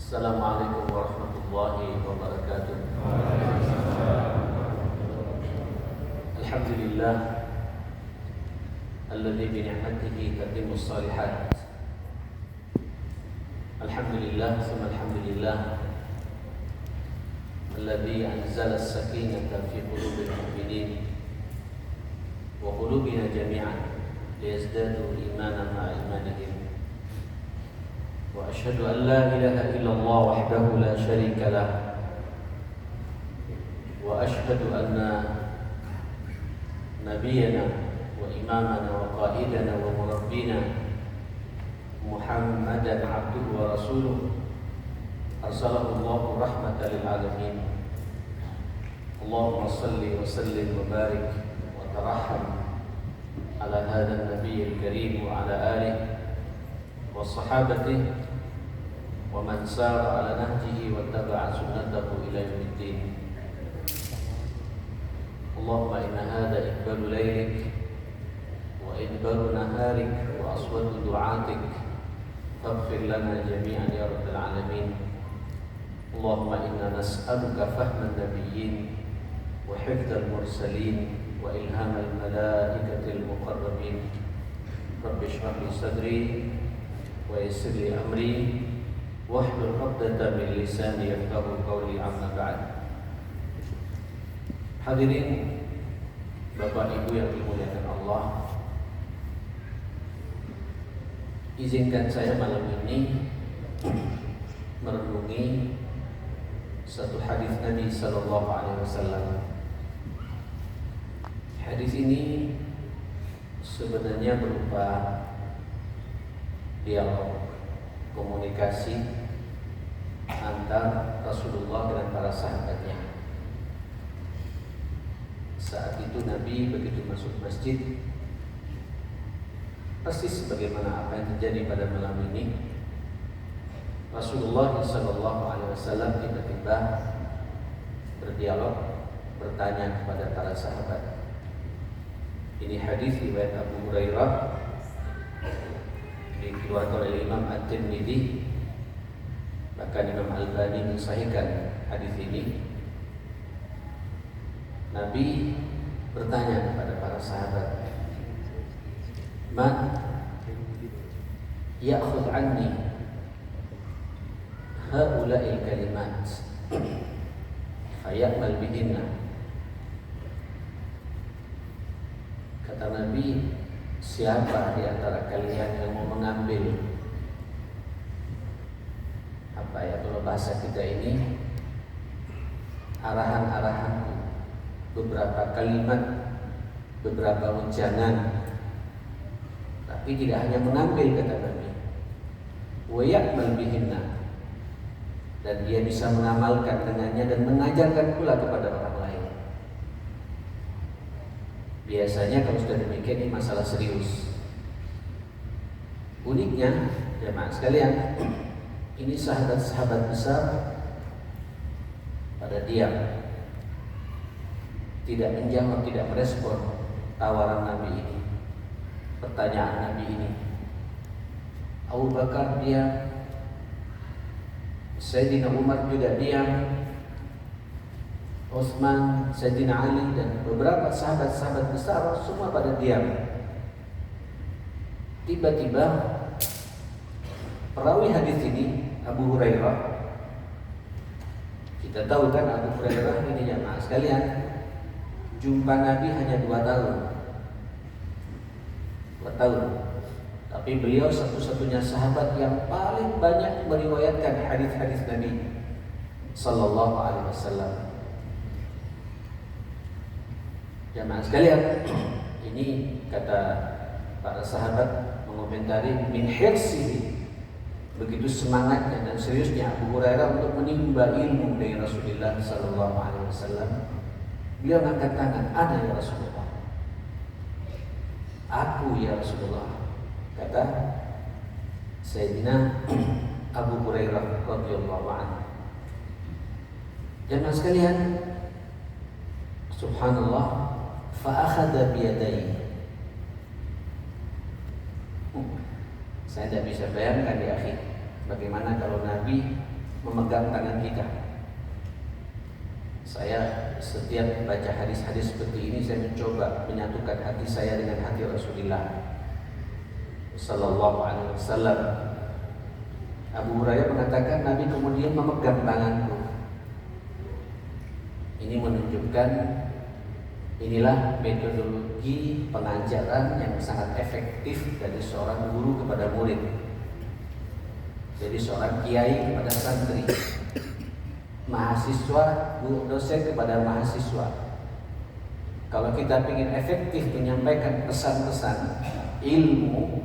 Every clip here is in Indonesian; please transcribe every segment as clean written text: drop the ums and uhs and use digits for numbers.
Assalamualaikum warahmatullahi wabarakatuh. Alhamdulillah alladzi bi ni'matihi tatimmus shalihat. Alhamdulillah summa alhamdulillah alladzi anzala as-sakinata fi qulubil mu'minin wa qulubina jami'an liyazdadu imanan ma'a imanihim. وأشهد أن لا إله إلا الله وحده لا شريك له وأشهد أن نبينا وإمامنا وقائدنا ومربينا محمدا عبده ورسوله أرسله الله رحمة للعالمين. اللهم صل وسلم وبارك وترحم على هذا النبي الكريم وعلى آله وصحابته ومن سار على نهجه واتبع سنته إلى يوم الدين. اللهم إن هذا إقبال ليلك وإدبار نهارك وأصوات دعاتك فاغفر لنا جميعا يا رب العالمين. اللهم إنا نسألك فهم النبيين وحفظ المرسلين وإلهام الملائكة المقربين. رب اشرح لي صدري ويسر لي أمري wahlul 'uqdatam min lisani yafqahu qawli, amma ba'd. Hadirin Bapak Ibu yang dimuliakan Allah, izinkan saya malam ini merenungi satu hadis Nabi sallallahu alaihi wasallam. Hadis ini sebenarnya berupa dialog, komunikasi antar Rasulullah dengan para sahabatnya. Saat itu Nabi begitu masuk masjid, persis sebagaimana apa yang terjadi pada malam ini. Rasulullah SAW tiba-tiba berdialog, bertanya kepada para sahabat. Ini hadis riwayat Abu Hurairah, dikeluarkan oleh Imam At-Tirmidzi, bahkan Imam Al-Albani mensahihkan hadis ini. Nabi bertanya kepada para sahabat, "Man ya'khudh 'anni haula'il kalimat faya'mal bihinna?" Kata Nabi, siapa di antara kalian yang mau mengambil kalau bahasa kita ini arahan-arahanku, beberapa kalimat, beberapa ujangan, tapi tidak hanya mengambil, kata Nabi, wa ya'mal bihinna, dan dia bisa mengamalkan dengannya dan mengajarkan pula kepada orang lain. Biasanya kalau sudah demikian ini masalah serius. Uniknya, jemaah sekalian, ini sahabat-sahabat besar pada diam, tidak menjawab, tidak merespon tawaran Nabi ini, pertanyaan Nabi ini. Abu Bakar diam, Sayyidina Umar juga diam, Utsman, Sayyidina Ali, dan beberapa sahabat-sahabat besar semua pada diam. Tiba-tiba perawi hadis ini, Abu Hurairah, kita tahu kan Abu Hurairah ini jemaah sekalian, jumpa Nabi hanya 2 tahun. 2 tahun. Tapi beliau satu-satunya sahabat yang paling banyak meriwayatkan hadis-hadis Nabi sallallahu alaihi wasallam. Jemaah sekalian, ini kata para sahabat mengomentari, min hirsihi, begitu semangatnya dan seriusnya Abu Hurairah untuk menimba ilmu dari Rasulullah sallallahu alaihi wasallam. Beliau angkat tangan, "Ana ya Rasulullah." "Aku ya Rasulullah," kata Sayyidina Abu Hurairah radhiyallahu anhu. Jemaah sekalian, subhanallah, fa akhadha bi yadayhi. Saya tidak bisa bayangkan di akhir bagaimana kalau Nabi memegang tangan kita. Saya setiap baca hadis-hadis seperti ini, saya mencoba menyatukan hati saya dengan hati Rasulullah Sallallahu Alaihi Wasallam. Abu Hurairah mengatakan Nabi kemudian memegang tanganku. Ini menunjukkan inilah metodologi pengajaran yang sangat efektif dari seorang guru kepada murid. Jadi seorang kiai kepada santri, mahasiswa, guru dosen kepada mahasiswa. Kalau kita ingin efektif menyampaikan pesan-pesan ilmu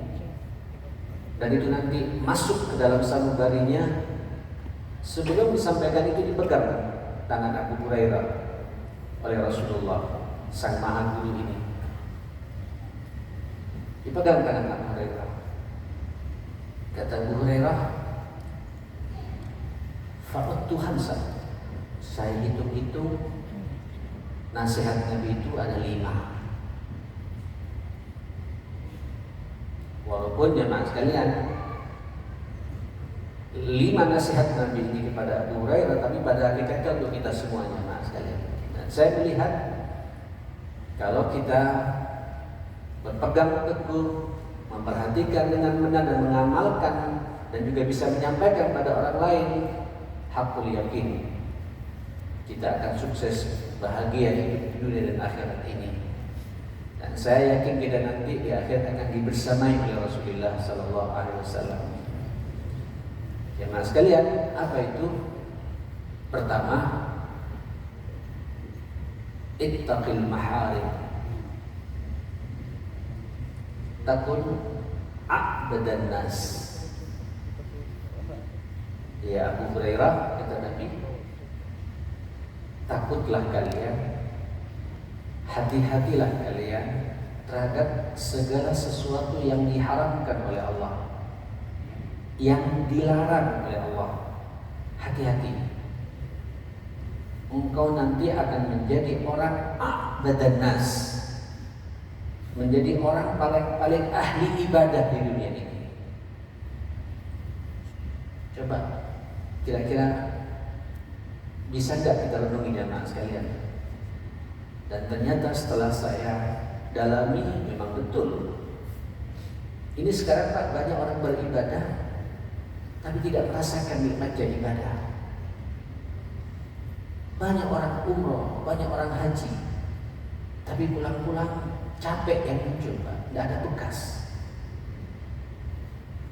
dan itu nanti masuk ke dalam sanubarinya, sebelum disampaikan itu dipegang tangan Abu Hurairah oleh Rasulullah sang maha guru ini. Dipegang tangan Abu Hurairah. Kata Abu Hurairah, "Fakut Tuhan saya hitung-hitung nasihat Nabi itu ada 5. Walaupun jemaah sekalian, 5 nasihat Nabi ini kepada Abu Hurairah, tapi pada hakikatnya untuk kita semuanya, jemaah sekalian. Dan saya melihat kalau kita berpegang teguh, memperhatikan dengan benar dan mengamalkan dan juga bisa menyampaikan pada orang lain, hakul yakin kita akan sukses, bahagia di dunia dan akhirat ini. Dan saya yakin kita nanti di akhirat akan dibersamai oleh Rasulullah Sallallahu Alaihi Wasallam. Jemaah sekalian, apa itu? Pertama, ittaqil maharim, takun a'badan nas. Ya Abu Hurairah, kata Nabi, takutlah kalian, hati-hatilah kalian terhadap segala sesuatu yang diharamkan oleh Allah, yang dilarang oleh Allah. Hati-hati, engkau nanti akan menjadi orang a'badan nas, menjadi orang paling ahli ibadah di dunia ini. Coba kira-kira bisa enggak kita renungi jemaah sekalian? Dan ternyata setelah saya dalami memang betul. Ini sekarang Pak, banyak orang beribadah tapi tidak merasakan nikmatnya ibadah. Banyak orang umroh, banyak orang haji, tapi pulang-pulang capek yang muncul Pak, tidak ada bekas.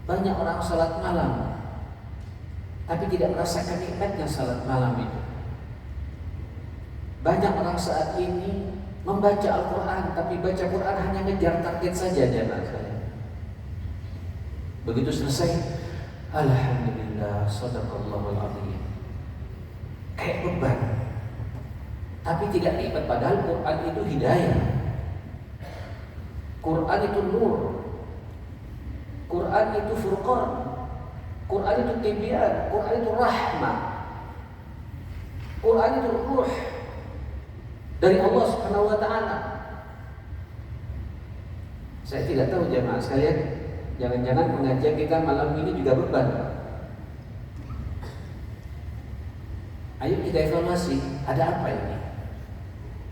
Banyak orang salat malam, tapi tidak merasakan nikmatnya salat malam itu. Banyak orang saat ini membaca Al-Quran, tapi baca Quran hanya ngejar target saja, jemaah sekalian. Begitu selesai, alhamdulillah, sadaqallahul azim, kayak beban, tapi tidak nikmat. Padahal Quran itu hidayah, Quran itu nur, Quran itu furqan, Quran itu tibyan, Quran itu rahmah, Quran itu ruh dari Allah Subhanahu wa taala. Saya tidak tahu jemaah sekalian, jangan-jangan pengajian kita malam ini juga beban. Ayo kita evaluasi, ada apa ini?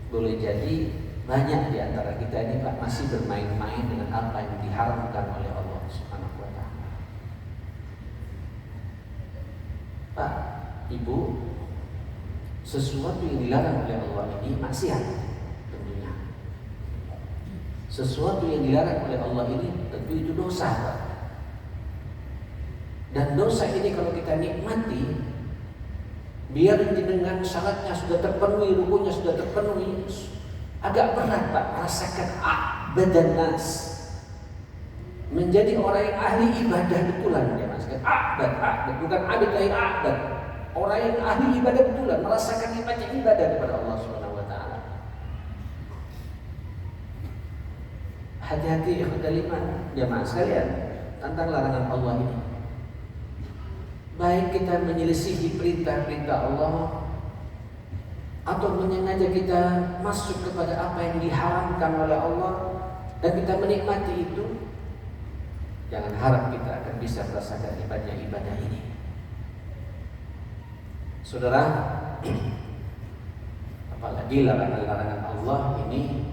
Boleh jadi banyak di antara kita ini Pak masih bermain-main dengan apa yang diharamkan oleh Allah Subhanahu wa taala. Pak, Ibu, sesuatu yang dilarang oleh Allah ini maksiat tentunya. Sesuatu yang dilarang oleh Allah ini tentu itu dosa Pak. Dan dosa ini kalau kita nikmati, biar dengan syaratnya sudah terpenuhi, rukunnya sudah terpenuhi, agak berat Pak merasakan a'badan nas, menjadi orang yang ahli ibadah betulan ya Mas. A'bad, bukan abid lain, a'bad. Orang yang ahli ibadah betulan, merasakan nikmatnya ibadah kepada Allah Subhanahu wa taala. Hati-hati ikhwatal iman jemaah sekalian tentang larangan Allah ini. Baik kita menyelisihi perintah-perintah Allah atau menyengaja kita masuk kepada apa yang diharamkan oleh Allah dan kita menikmati itu, jangan harap kita akan bisa merasakan nikmatnya ibadah ini. Saudara, apalagi larangan-larangan Allah ini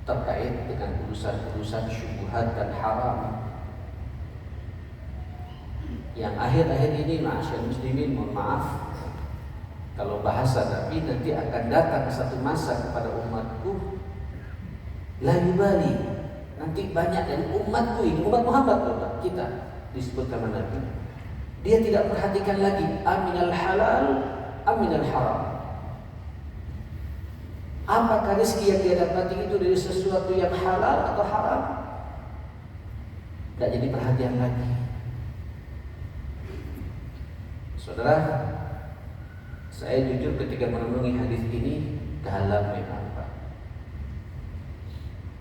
terkait dengan urusan-urusan syubhat dan haram yang akhir-akhir ini, ma'asyar muslimin, mohon maaf kalau bahasa Nabi, nanti akan datang satu masa kepada umatku la yubali, nanti banyak dari umatku ini, umat Muhammad Bapak kita disebut sama Nabi, dia tidak perhatikan lagi aminal halal aminal haram, apakah rezeki yang dia dapati itu dari sesuatu yang halal atau haram. Tidak jadi perhatian lagi. Saudara, saya jujur ketika merenungi hadis ini dalam memang Pak.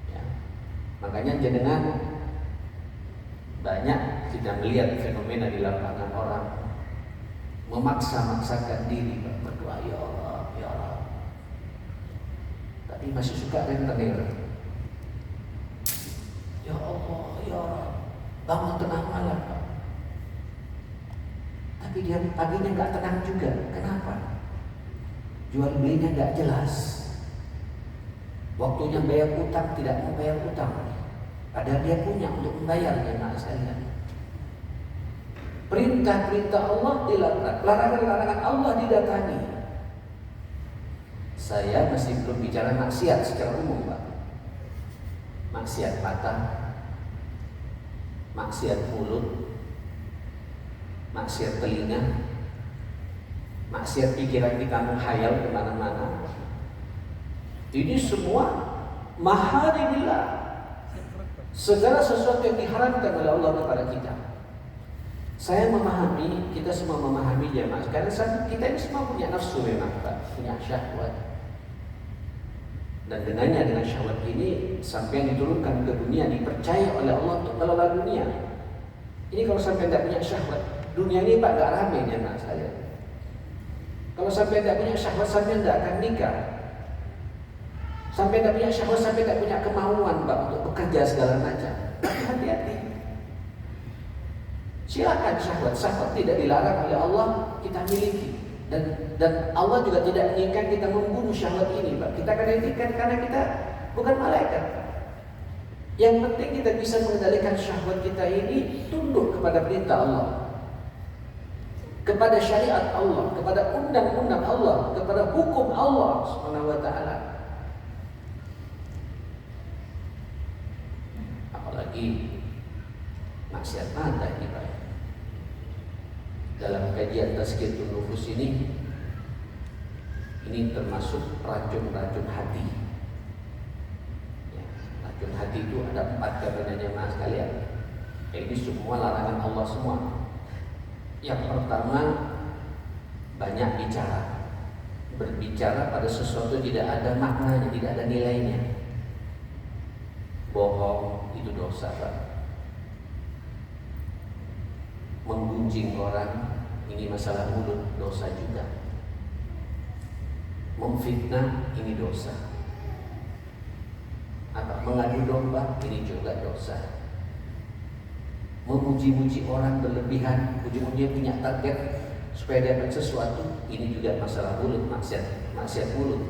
Ya. Makanya jenengan banyak kita melihat fenomena di lapangan orang memaksa-maksakan diri Pak, berdoa ya Allah, ya Allah. Tapi masih suka rentenir. Ya Allah, ya Allah, bangun tengah malam Pak. Tapi dia paginya nggak tenang juga. Kenapa? Jual belinya nggak jelas. Waktunya bayar utang tidak mau bayar utang. Padahal dia punya untuk membayar, jemaah sekalian. Perintah-perintah Allah dilarang, larangan-larangan Allah didatangi. Saya masih belum bicara maksiat secara umum, Pak. Maksiat mata, maksiat mulut, maksiat telinga, maksiat pikiran kita menghayal kemana-mana. Ini semua maharimillah, segala sesuatu yang diharamkan oleh Allah kepada kita. Saya memahami, kita semua memahami jemaah. Karena kita ini semua punya nafsu memang Pak, punya syahwat. Dan dengan syahwat ini sampai yang diturunkan ke dunia, dipercaya oleh Allah untuk kelola dunia. Ini kalau sampai tidak punya syahwat, dunia ini Pak gak rame jemaah saya. Kalau sampai tidak punya syahwat, sampai tidak akan nikah. Sampai tidak punya syahwat, sampai tidak punya kemauan Pak untuk bekerja segala macam. Hati-hati. Silakan syahwat tidak dilarang oleh Allah, kita miliki. Dan Allah juga tidak menginginkan kita membunuh syahwat ini Pak. Kita akan inginkan karena kita bukan malaikat. Yang penting kita bisa mengendalikan syahwat kita ini tunduk kepada perintah Allah, kepada syariat Allah, kepada undang-undang Allah, kepada hukum Allah Subhanahu wa taala. Apalagi maksiat mata ini Pak. Dalam kajian tazkiyatun nufus ini termasuk racun-racun hati. Ya, racun hati itu ada 4 katanya jemaah sekalian. Ini semua larangan Allah semua. Yang pertama, banyak bicara. Berbicara pada sesuatu tidak ada maknanya, tidak ada nilainya. Bohong itu dosa Pak. Menggunjing orang, ini masalah mulut, dosa juga. Memfitnah, ini dosa. Atau mengadu domba, ini juga dosa. Memuji-muji orang berlebihan, ujung-ujungnya punya target supaya dapat sesuatu, ini juga masalah mulut, maksiat mulut.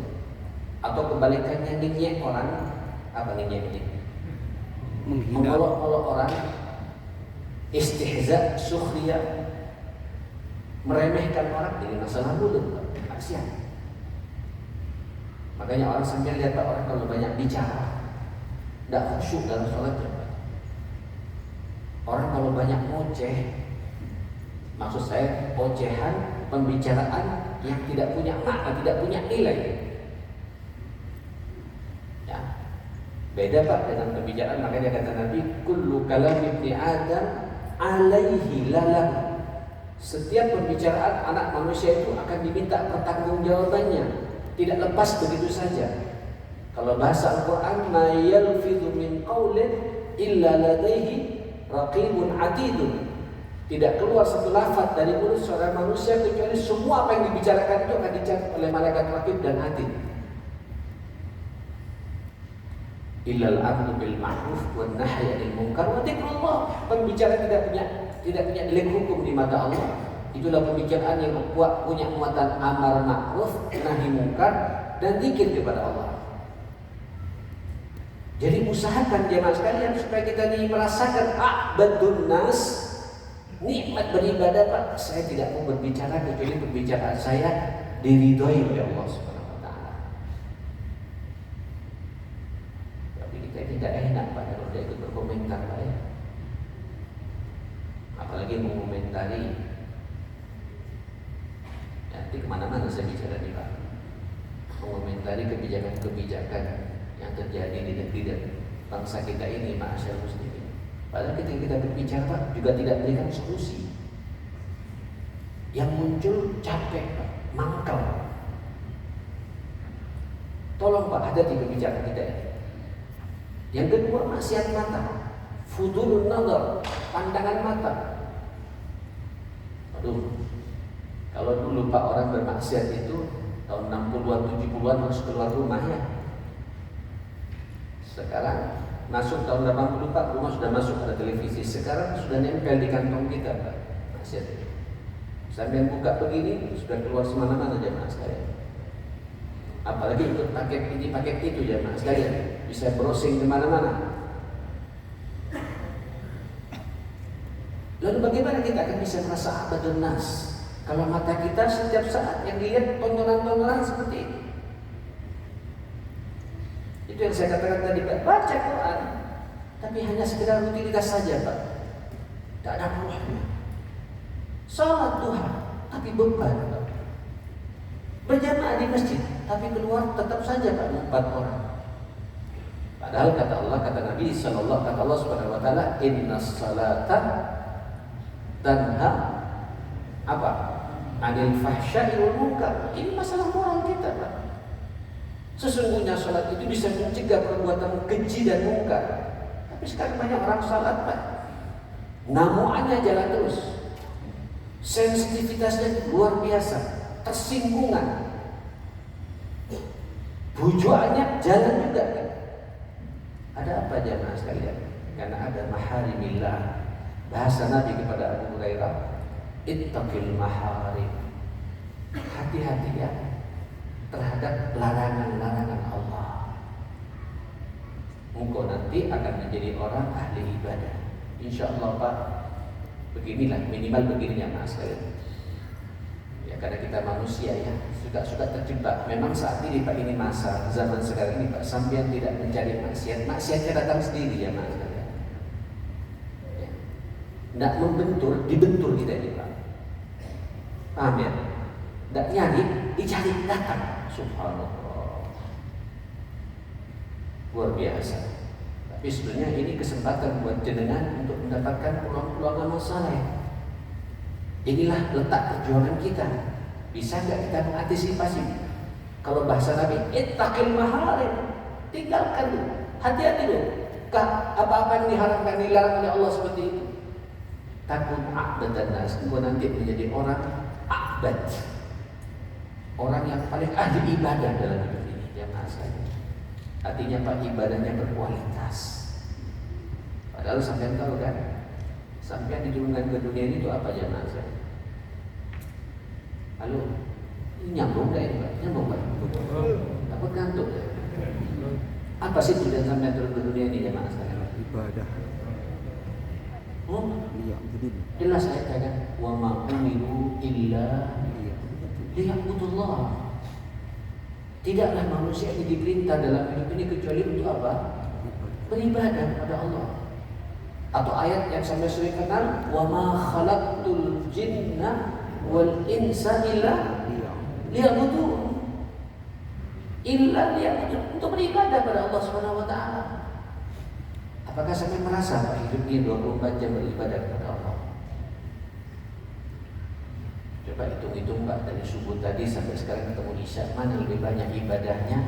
Atau kebalikannya, ninyek orang, apa ninyek ini? Mengolok-olok orang, istihza, sukhriyah, meremehkan orang, ini masalah mulut, maksiat. Makanya orang sampai lihat Pak, orang kalau banyak bicara tidak khusyuk dalam sholatnya. Orang kalau banyak ngoceh, maksud saya ocehan, pembicaraan yang tidak punya makna, tidak punya nilai. Ya, beda Pak dengan pembicaraan. Makanya kata Nabi, kullu kalam ibni Adam alaihi lalam. Setiap pembicaraan anak manusia itu akan diminta pertanggungjawabannya, tidak lepas begitu saja. Kalau bahasa Al-Quran, ma yalfidhu min qawlin illa ladaihi raqibun atidun. Tidak keluar satu lafaz dari mulut seorang manusia kecuali semua apa yang dibicarakan itu akan dicatat oleh malaikat raqib dan atid. Illal amru bil ma'ruf wan nahyi 'anil munkar wa dzikrullah. Pembicara tidak punya nilai hukum di mata Allah Itulah pembicaraan yang kuat, punya muatan amar ma'ruf, nahi munkar, dan zikir kepada Allah. Jadi usahakan jemaah sekalian supaya kita ini merasakan a'badun nas, nikmat beribadah. Pak, saya tidak mau berbicara kecuali pembicaraan saya diridhoi oleh Allah Subhanahu wa taala. Tapi kita tidak enak Pak kalau dia ikut berkomentar Pak ya. Apalagi mengomentari. Nanti kemana-mana saya bicara nih Pak. Mengomentari kebijakan-kebijakan yang terjadi di negeri dan bangsa kita ini, ma'asyar muslimin. Padahal ketika kita berbicara Pak, juga tidak memberikan solusi. Yang muncul capek Pak, mangkal. Tolong Pak, hadapi kebijakan kita ini. Yang kedua, maksiat mata, fudulun nazar, pandangan mata. Aduh, kalau dulu Pak orang bermaksiat itu tahun 60-an, 70-an harus keluar rumah ya. Sekarang masuk tahun 84 rumah sudah masuk ada televisi. Sekarang sudah nempel di kantong kita Pak maksiat itu. Sambil buka begini sudah keluar semana-mana jemaah sekalian. Apalagi untuk paket ini paket itu jemaah sekalian, bisa browsing kemana-mana. Lalu bagaimana kita akan bisa merasa abadun nas kalau mata kita setiap saat yang dilihat tontonan-tontonan seperti itu? Itu yang saya katakan tadi Pak, baca Quran tapi hanya sekedar rutinitas saja Pak, tidak ada ruhnya. Salat duha tapi beban Pak. Berjamaah di masjid tapi keluar tetap saja Pak 4 orang. Padahal kata Allah, kata Nabi sallallahu, kata Allah Subhanahu wa taala, innas salata tanha apa? Anil fahsya'i wal munkar. Ini masalah moral kita Pak. Sesungguhnya salat itu bisa mencegah perbuatan keji dan mungkar. Tapi sekarang banyak orang salat Pak, ngamuannya jalan terus, sensitivitasnya luar biasa, tersinggungan, bujuannya jalan juga. Ada apa jemaah sekalian? Karena ada maharimillah. Bahasa Nabi kepada Abu Hurairah, ittaqil maharim. Hati-hati ya terhadap larangan-larangan Allah. Engkau nanti akan menjadi orang ahli ibadah. Insya Allah Pak. Beginilah, minimal begininya Mas sekalian. Ya karena kita manusia ya, suka-suka terjebak. Memang saat ini Pak, ini masa zaman sekarang ini Pak, sampean tidak mencari maksiat, maksiatnya datang sendiri ya Mas sekalian. Ya. Tidak membentur, dibentur kita ini Pak. Paham ya? Tidak nyari, dicari, datang. Subhanallah, luar biasa. Tapi sebenarnya ini kesempatan buat jenengan untuk mendapatkan peluang-peluang amal saleh. Inilah letak perjuangan kita. Bisa nggak kita mengantisipasi? Kalau bahasa Nabi, ittaqil maharim, tinggalkan dulu, hati-hati dulu. Apa-apa yang diharamkan, dilarang oleh Allah seperti itu. Takun a'badan nas, engkau nanti menjadi orang a'bad, orang yang paling ahli ibadah dalam hidup ini. Jangan saja. Artinya Pak, ibadahnya berkualitas. Padahal sampean tahu kan, sampean diturunkan ke dunia ini itu apa jemaah saya? Halo, ini nyambung gak ini Pak? Nyambung Pak? Apa gantung ya? Apa sih tujuan sampean turun ke dunia ini jemaah sekalian? Ibadah. Oh, Iya, betul. jelas ayat kan, wa ma umiru illa liya'budullah. Tidaklah manusia ini diperintah dalam hidup ini kecuali untuk apa? Beribadah kepada Allah. Atau ayat yang sampai sering kenal, wa ma khalaqtul jinna wal insa illa liya'budun. Illa liya'budun, untuk beribadah pada Allah Subhanahu wa taala. Apakah sampai merasa Pak hidup ini 24 jam beribadah kepada Allah? Coba hitung-hitung Pak, dari subuh tadi sampai sekarang ketemu Isya, mana lebih banyak ibadahnya?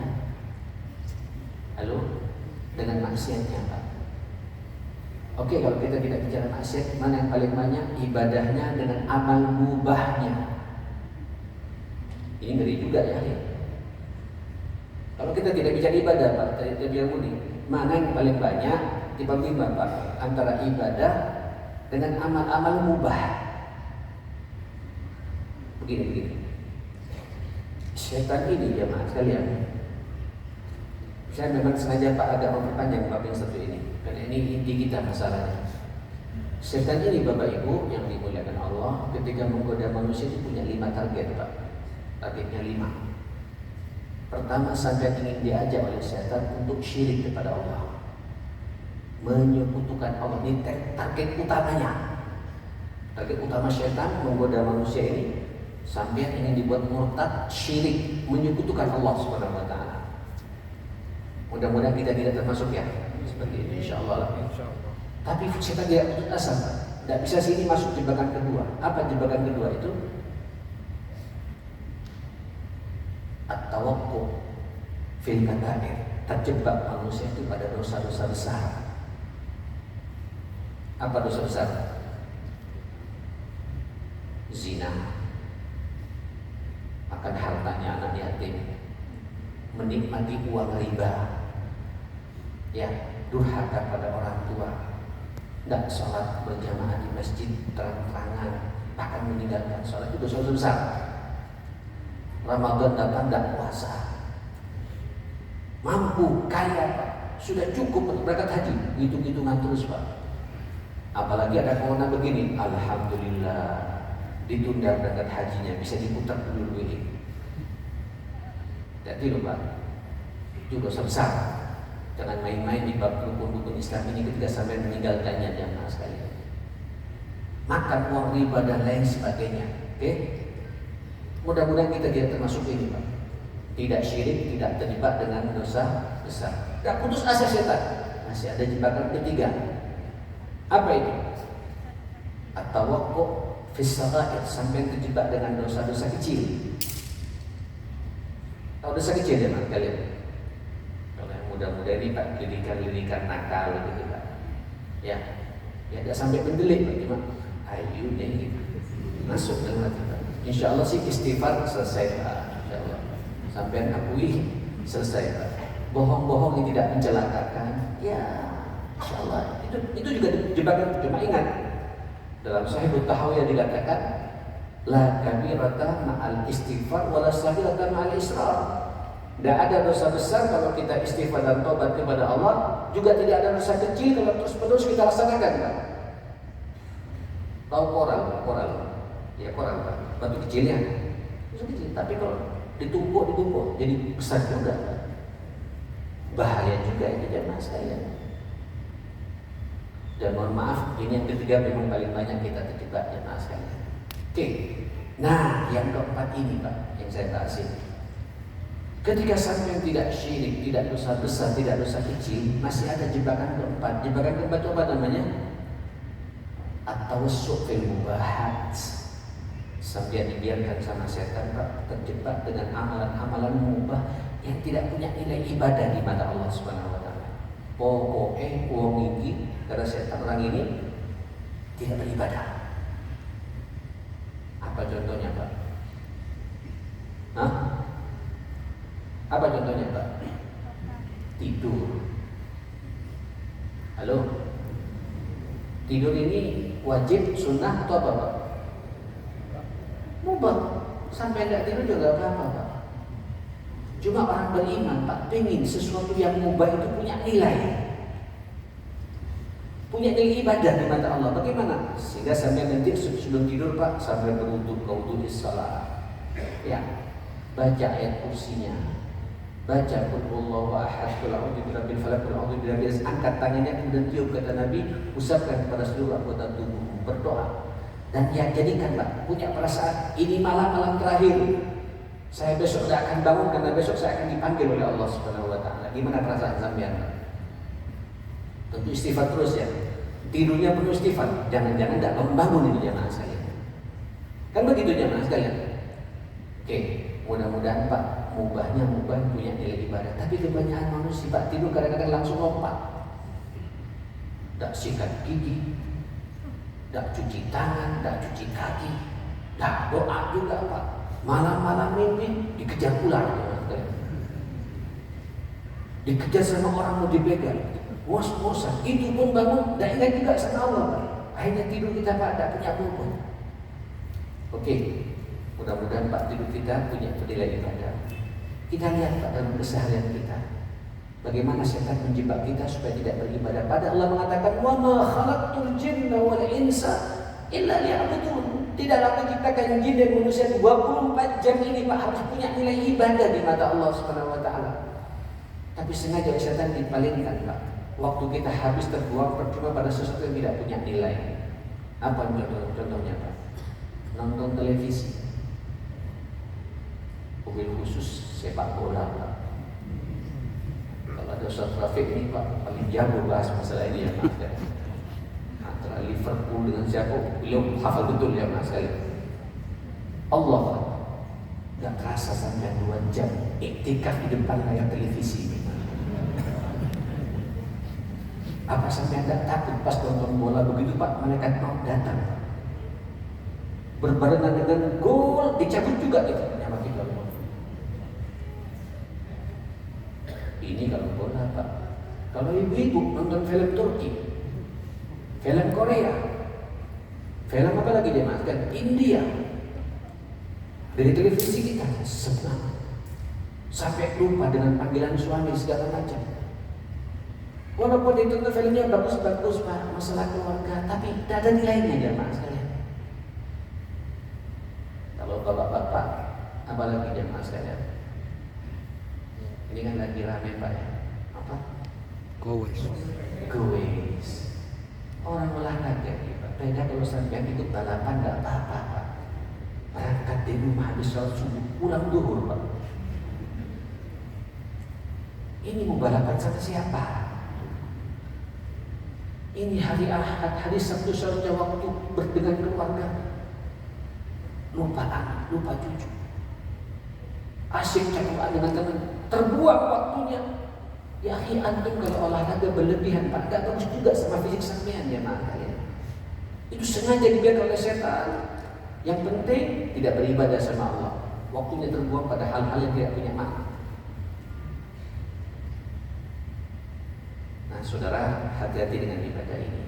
Halo? Dengan maksiatnya Pak. Oke, kalau kita tidak bicara maksiat, mana yang paling banyak ibadahnya dengan amal mubahnya? Ini ngeri juga ya. Kalau kita tidak bicara ibadah Pak, tadi bilang Mudi, mana yang paling banyak dibagi Bapak antara ibadah dengan amal-amal mubah? Begini. Setan ini jemaah sekalian, saya memang sengaja Pak agak memperpanjang bab yang satu ini, karena ini inti kita masalahnya. Setan ini Bapak Ibu yang dimuliakan Allah, ketika menggoda manusia itu punya 5 target Pak. Targetnya 5. Pertama, sampai ingin diajak oleh setan untuk syirik kepada Allah, menyekutukan Allah. Ini target utamanya. Target utama setan menggoda manusia ini sampai ingin dibuat murtad, syirik, menyekutukan Allah Subhanahu wa taala. Mudah-mudahan kita tidak termasuk ya seperti itu insyaallah. Tapi setan tidak putus asa, Pak. Tidak bisa sini masuk jebakan kedua. Apa jebakan kedua itu? At-tawaqqu fil kaba'ir. Terjebak manusia itu pada dosa-dosa besar. Apa dosa besar? Zina, makan hartanya anak yatim, menikmati uang riba, ya, durhaka pada orang tua, tidak sholat berjamaah di masjid terang-terangan, bahkan meninggalkan sholat, itu dosa besar. Ramadan datang tidak puasa, mampu kaya Pak, sudah cukup untuk berangkat haji, hitung-hitungan terus Pak. Apalagi ada corona begini, alhamdulillah ditunda berangkat hajinya, bisa diputar dulu ini. Jadi loh Pak, itu dosa besar. Jangan main-main di bab rukun-rukun Islam ini ketika sampai meninggalkannya jamaah sekalian. Makan uang riba dan lain sebagainya. Oke? Mudah-mudahan kita tidak termasuk ini Pak. Tidak syirik, tidak terjebak dengan dosa besar. Tidak putus asa setan. Masih ada jebakan ketiga. Apa itu? At-tawaqqu fis saghair, sampai terjebak dengan dosa-dosa kecil. Tahu dosa kecil ya Pak kalian? Kalau yang muda-muda ini Pak, lirikan-lirikan nakal gitu Pak. Ya tidak sampai mendelik Pak, cuma ayo nih masuk dalam hati Pak. Insya Allah sih istighfar selesai Pak. Insya Allah sampai akui selesai Pak. Bohong-bohong yang tidak mencelakakan, ya Insya Allah itu juga jebakan. Cuma ingat, dalam Sahih Tahawiyah dikatakan la kabirata ma'al istighfar wala saghirata ma'al israr. Tidak ada dosa besar kalau kita istighfar dan tobat kepada Allah, juga tidak ada dosa kecil kalau terus-menerus kita laksanakan Pak. Tahu koral ya koral Pak, batu kecilnya dosa kecil, tapi kalau ditumpuk jadi besar juga Pak. Bahaya juga itu jamaah sekalian. Dan mohon maaf, ini yang ketiga memang paling banyak kita terjebak jemaah sekalian. Oke, nah yang keempat ini Pak, yang saya bahas ini. Ketika sampai tidak syirik, tidak dosa besar, tidak dosa kecil, masih ada jebakan keempat. Jebakan keempat itu apa namanya? At-tawassu' fil mubahat. Sampai dibiarkan sama setan Pak, terjebak dengan amalan-amalan mubah yang tidak punya nilai ibadah di mata Allah Subhanahu wa taala. Pokoknya wong iki, karena setan orang ini tidak beribadah. Apa contohnya Pak? Hah? Apa contohnya Pak? Tidur. Halo? Tidur ini wajib, sunnah atau apa Pak? Mubah. Sampai tidak tidur juga apa-apa Pak. Cuma orang beriman Pak, pengen sesuatu yang mubah itu punya nilai, punya nilai ibadah di mata Allah. Bagaimana? Sehingga sampai nanti sebelum tidur Pak, sampai berwudu salat, ya, baca ayat kursinya, baca qul huwallahu ahad, qul a'udzu birabbil falaq, qul a'udzu birabbin nas, angkat tangannya kemudian tiup, kata Nabi, usapkan kepada seluruh anggota tubuh, berdoa. Dan ya jadikan Pak punya perasaan ini malam terakhir. Saya besok tidak akan bangun karena besok saya akan dipanggil oleh Allah Subhanahu wa taala. Gimana perasaan sampean? Tentu istighfar terus ya. Tidurnya penuh istighfar. Jangan-jangan tidak bangun itu jamaah sekalian. Kan begitu jamaah sekalian. Oke, mudah-mudahan Pak mubah punya nilai ibadah. Tapi kebanyakan manusia Pak tidur kadang-kadang langsung lompat. Tak sikat gigi, tak cuci tangan, tak cuci kaki, tak doa juga Pak. Malam-malam mimpi dikejar ular, dikejar sama orang mau dibegal, ngos-ngosan. Itu pun bangun, tidak ingat juga sama Allah Pak. Akhirnya tidur kita Pak, tidak punya bobot. Oke, Mudah-mudahan Pak tidur kita punya nilai ibadah. Kita lihat Pak dalam keseharian kita, bagaimana setan menjebak kita supaya tidak beribadah. Pada Allah mengatakan, wa ma khalaqtul jinna wal insa illa liya'budun. Tidaklah aku ciptakan jin dan manusia 24 jam ini Pak harus punya nilai ibadah di mata Allah Subhanahu wa taala. Tapi sengaja setan dipalingkan Pak. Waktu kita habis terbuang percuma pada sesuatu yang tidak punya nilai. Apa contohnya Pak? Nonton televisi. Mobil khusus sepak bola Pak. Kalau ada Ustaz Rafiq ini Pak paling jago bahas masalah ini ya Mas ya. Antara Liverpool dengan siapa beliau hafal betul ya Mas sekali. Allah Pak, gak kerasa sampai 2 jam iktikaf di depan layar televisi ini. Apa sampai Anda takut pas nonton bola begitu Pak, malaikat maut datang berbarengan dengan gol dicabut juga gitu nyawa kita. Ini kalau bola Pak. Kalau ibu-ibu nonton film Turki, film Korea, film apa lagi dia Mas kan? India. Dari televisi kita senang sampai lupa dengan panggilan suami segala macam. Walaupun itu filmnya bagus-bagus Pak, masalah keluarga, tapi tidak ada nilainya jamaah sekalian. Kalau bapak-bapak, apalagi jamaah sekalian. Ini kan lagi rame Pak ya. Apa? Gowes. Orang olahraga ya Pak. Beda kalau sampai ikut balapan nggak apa-apa Pak. Berangkat di rumah habis sholat subuh pulang duhur Pak. Ini mau balapan sama siapa? Ini hari Ahad, hari Sabtu seharusnya waktu berdengan keluarga. Lupa anak, lupa cucu. Asyik cakupan dengan teman, terbuang waktunya. Ya akhi antum kalau olahraga berlebihan Pak, gak bagus juga sama fisik sampean ya Mak kalian. Itu sengaja dibiarkan oleh setan. Yang penting tidak beribadah sama Allah. Waktunya terbuang pada hal-hal yang tidak punya makna. Nah saudara, hati-hati dengan ibadah ini.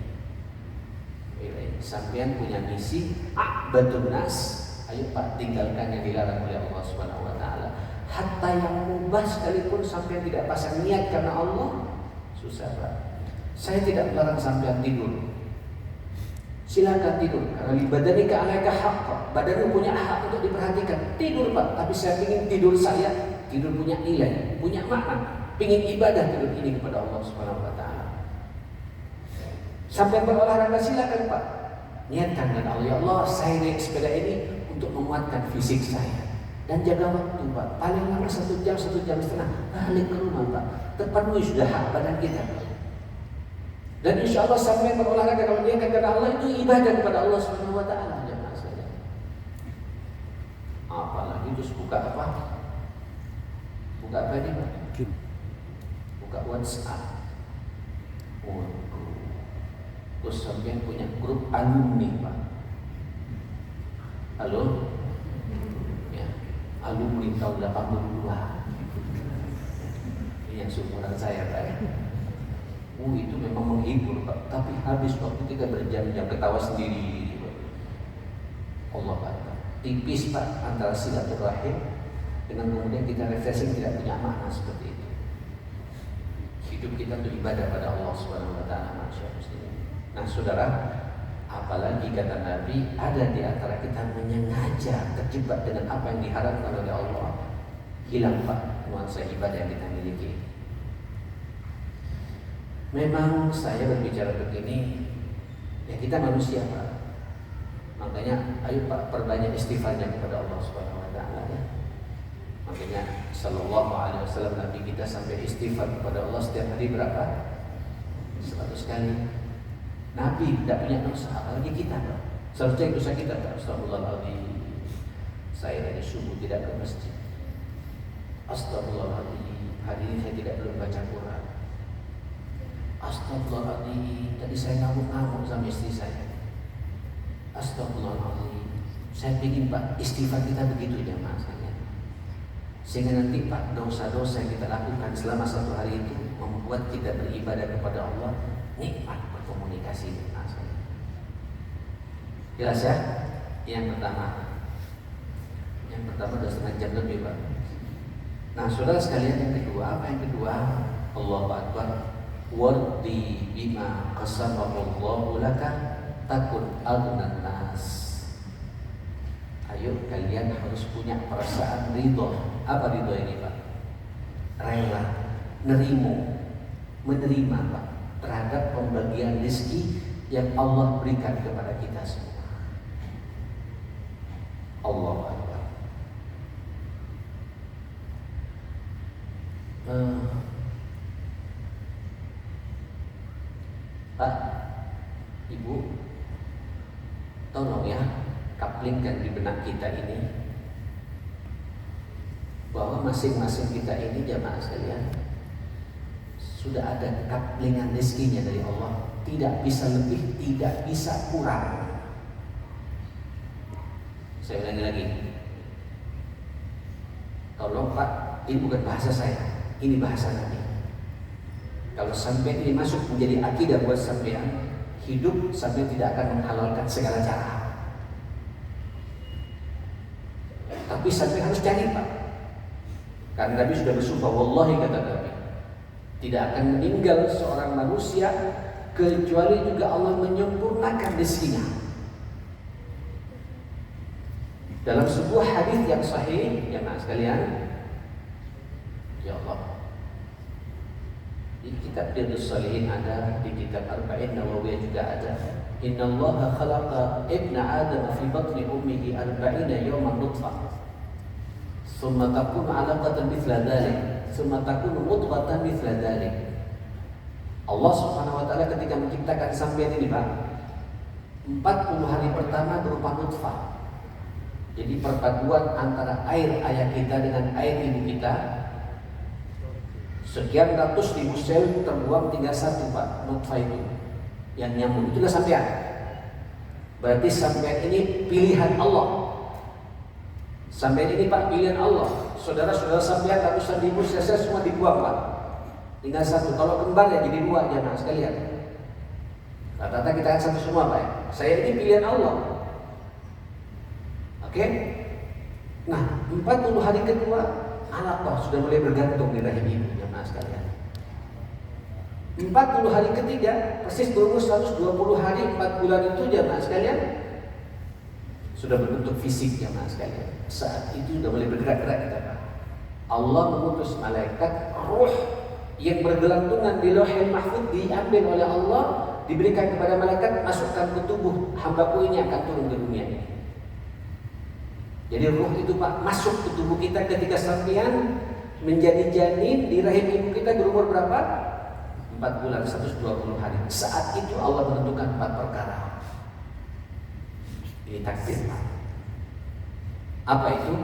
Sampean punya misi a'badun nas. Ayo Pak, tinggalkan yang dilarang oleh Allah Subhanahu wa taala. Hatta yang mubah sekalipun sampean tidak pasang niat karena Allah, susah Pak. Saya tidak melarang sampean tidur. Silakan tidur karena libadanika alaika haqq. Badanmu punya hak untuk diperhatikan. Tidur Pak, tapi saya ingin tidur saya tidur punya nilai, punya makna. Ingin ibadah tidur ini kepada Allah Subhanahu wa taala. Sampai berolahraga silakan Pak. Niatkan dengan Allah, ya Allah, saya naik sepeda ini untuk menguatkan fisik saya. Dan jaga waktu Pak. Paling lama 1 jam, 1 jam setengah balik ke rumah Pak. Terpenuhi sudah hak badan kita. Dan insya Allah sampai berolahraga kalau niatkan karena Allah itu ibadah kepada Allah Subhanahu wa taala. Jangan saja. Apalagi terus buka apa? Buka apa ini Pak? Buka WhatsApp. Terus sampai punya grup alumni Pak. Halo? Ya, alumni tahun 82. Ini yang seumuran saya Pak ya. Itu memang menghibur Pak. Tapi habis waktu kita berjam-jam ketawa sendiri Pak. Allah Pak. Tipis Pak antara silaturahim dengan kemudian kita refreshing tidak punya makna seperti itu. Hidup kita untuk ibadah pada Allah Subhanahu wa taala. Nah, saudara, apalagi kata Nabi, ada di antara kita menyengaja terjebak dengan apa yang diharapkan oleh Allah. Hilang Pak nuansa ibadah yang kita miliki. Memang saya berbicara begini, ya kita manusia Pak. Makanya ayo Pak perbanyak istighfarnya kepada Allah Subhanahu wa taala ya. Makanya sallallahu alaihi wasallam Nabi kita sampai istighfar kepada Allah setiap hari berapa? 100 kali. Nabi tidak punya dosa, apalagi kita Pak. Seharusnya dosa kita Pak. Astagfirullahaladzim. Saya dari subuh tidak ke masjid. Astagfirullahaladzim. Hari ini saya tidak belum baca Quran. Astagfirullahaladzim. Tadi saya ngamuk-ngamuk sama istri saya. Astagfirullahaladzim. Saya ingin Pak istighfar kita begitu ya Mas. Sehingga nanti Pak dosa-dosa yang kita lakukan selama 1 hari itu membuat kita beribadah kepada Allah nikmat berkomunikasi dengan Allah. Jelas ya? Yang pertama, derajat lebih Pak. Nah saudara sekalian, yang kedua, apa yang kedua? Allahu Akbar. Wardi bima qasamallahu laka takun aghnan nas. Ayo kalian harus punya perasaan ridho. Apa ridho ini Pak? Rela, menerima Pak terhadap pembagian rezeki yang Allah berikan kepada kita semua. Allahu Akbar. Pak, Ibu, tolong ya kaplingkan di benak kita ini bahwa masing-masing kita ini jamaah sekalian sudah ada kaplingan rezekinya dari Allah, tidak bisa lebih, tidak bisa kurang. Saya ulangi lagi, tolong Pak, ini bukan bahasa saya, ini bahasa Nabi. Kalau sampai ini masuk menjadi akidah buat sampean, hidup sampai tidak akan menghalalkan segala cara. Tapi sampai harus cari Pak. Karena Nabi sudah bersumpah, wallahi kata Nabi, tidak akan meninggal seorang manusia kecuali juga Allah menyempurnakan rezekinya. Dalam sebuah hadis yang sahih, jemaah sekalian, ya Allah, di kitab Riyadhus Shalihin ada, di kitab Arba'in Nawawiyah juga ada. Inna Allah khalaqa ibna Adam fi batni ummihi 40 yawman nutfah, thumma takunu 'alaqatan mithla dhalik, thumma takunu mudghatan mithla dhalik. Allah Subhanahu wa taala ketika menciptakan sampeyan ini Pak, 40 hari pertama berupa nutfah. Jadi perpaduan antara air ayah kita dengan air ibu kita, sekian ratus ribu sel terbuang tinggal satu Pak, nutfah itu yang nyambung, itulah sampean. Berarti sampean ini pilihan Allah. Sampean ini Pak pilihan Allah. Saudara-saudara sampean ratusan ribu sel semua dibuang Pak, tinggal satu. Kalau kembar ya jadi dua, jangan sekalian. Rata-rata kita kan satu semua Pak ya. Saya ini pilihan Allah. Oke? Nah 40 hari kedua alaqah sudah mulai bergantung di rahim ibu, jemaah sekalian. 40 hari ketiga persis berumur 120 hari 4 bulan itu, jemaah sekalian, sudah berbentuk fisik, jemaah sekalian. Saat itu sudah mulai bergerak-gerak kita Pak. Allah mengutus malaikat ruh yang bergelantungan di Lauhul Mahfuz, diambil oleh Allah, diberikan kepada malaikat, masukkan ke tubuh hambaku ini akan turun ke dunia ini. Jadi ruh itu Pak masuk ke tubuh kita ketika sampean menjadi janin di rahim ibu kita berumur berapa? 4 bulan 120 hari. Saat itu Allah menentukan 4 perkara. Ini takdir Pak. Apa itu?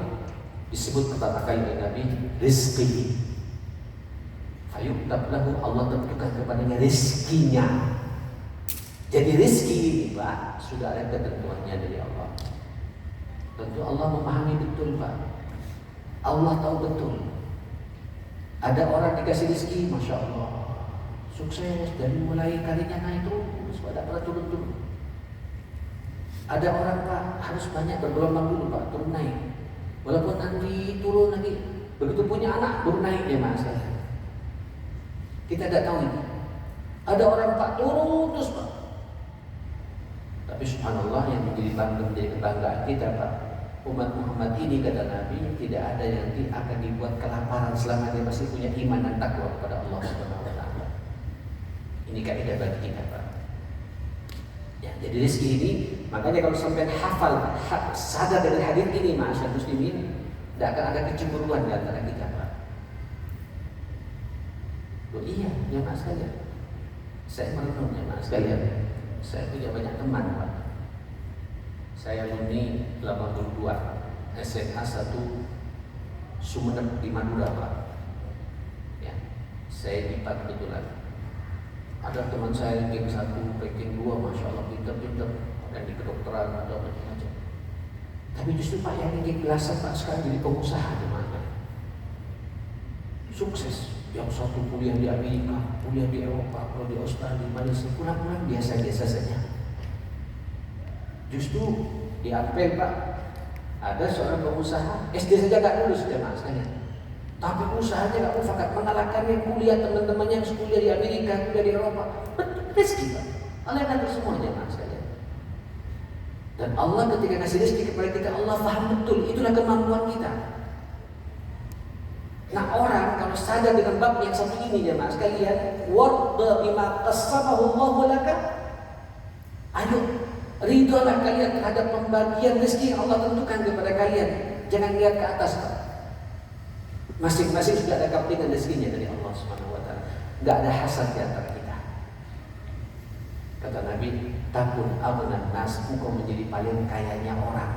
Disebut pertama kali oleh Nabi rizqi. Fayuktab lahu, Allah tentukan kepadanya rizkinya. Jadi rizki ini Pak sudah ada ketentuannya dari Allah. Tentu Allah memahami betul Pak. Allah tahu betul. Ada orang dikasih rezeki, Masya Allah, sukses dari mulai karirnya naik terus, pada pernah turun-turun. Ada orang Pak harus banyak bergelombang dulu Pak, turun naik. Walaupun nanti turun lagi, begitu punya anak baru naik ya Mas. Kita tidak tahu ini. Ada orang Pak turun terus Pak. Tapi subhanallah yang menjadi kebanggaan kita Pak, umat Muhammad ini kata Nabi tidak ada yang akan dibuat kelaparan selama dia masih punya iman dan takwa kepada Allah Subhanahu wa taala. Ini kaidah bagi kita Pak. Ya, jadi rezeki ini makanya kalau sampai hafal, sadar dari hadis ini ma'asyar muslimin, tidak akan ada kecemburuan di antara kita Pak. Oh iya, jemaah sekalian. Saya merenung jemaah sekalian. Saya punya banyak teman Pak. Saya alumni 82 SMA 1 Sumeneb di Madura Pak. Ya, saya IPA kebetulan. Ada teman saya ranking 1, ranking 2, Masya Allah pinter-pinter, dan di kedokteran atau macam-macam. Tapi justru Pak yang ranking belasan Pak sekarang jadi pengusaha teman-teman. Sukses. Yang satu kuliah di Amerika, kuliah di Eropa, kalau di Australia, Malaysia, pulang-pulang biasa-biasa saja. Justru di Ampel Pak, Ada seorang pengusaha SD saja gak lulus jemaah sekalian, tapi usahanya gak mufakat, mengalahkan yang kuliah teman-temannya yang kuliah di Amerika, kuliah di Eropa. Rezeki Pak, Allah yang atur semua jemaah sekalian. Dan Allah ketika ngasih rezeki kepada kita, Allah paham betul itulah kemampuan kita. Nah orang kalau sadar dengan bab yang satu ini jemaah sekalian, warda bima qassamahu Allahu laka, ayo ridholah kalian terhadap pembagian rezeki yang Allah tentukan kepada kalian. Jangan lihat ke atas Pak. Masing-masing sudah ada kepentingan rezekinya dari Allah Subhanahu wa taala. Enggak ada hasad di antara kita. Kata Nabi, takun aghnan nas, engkau menjadi paling kayanya orang.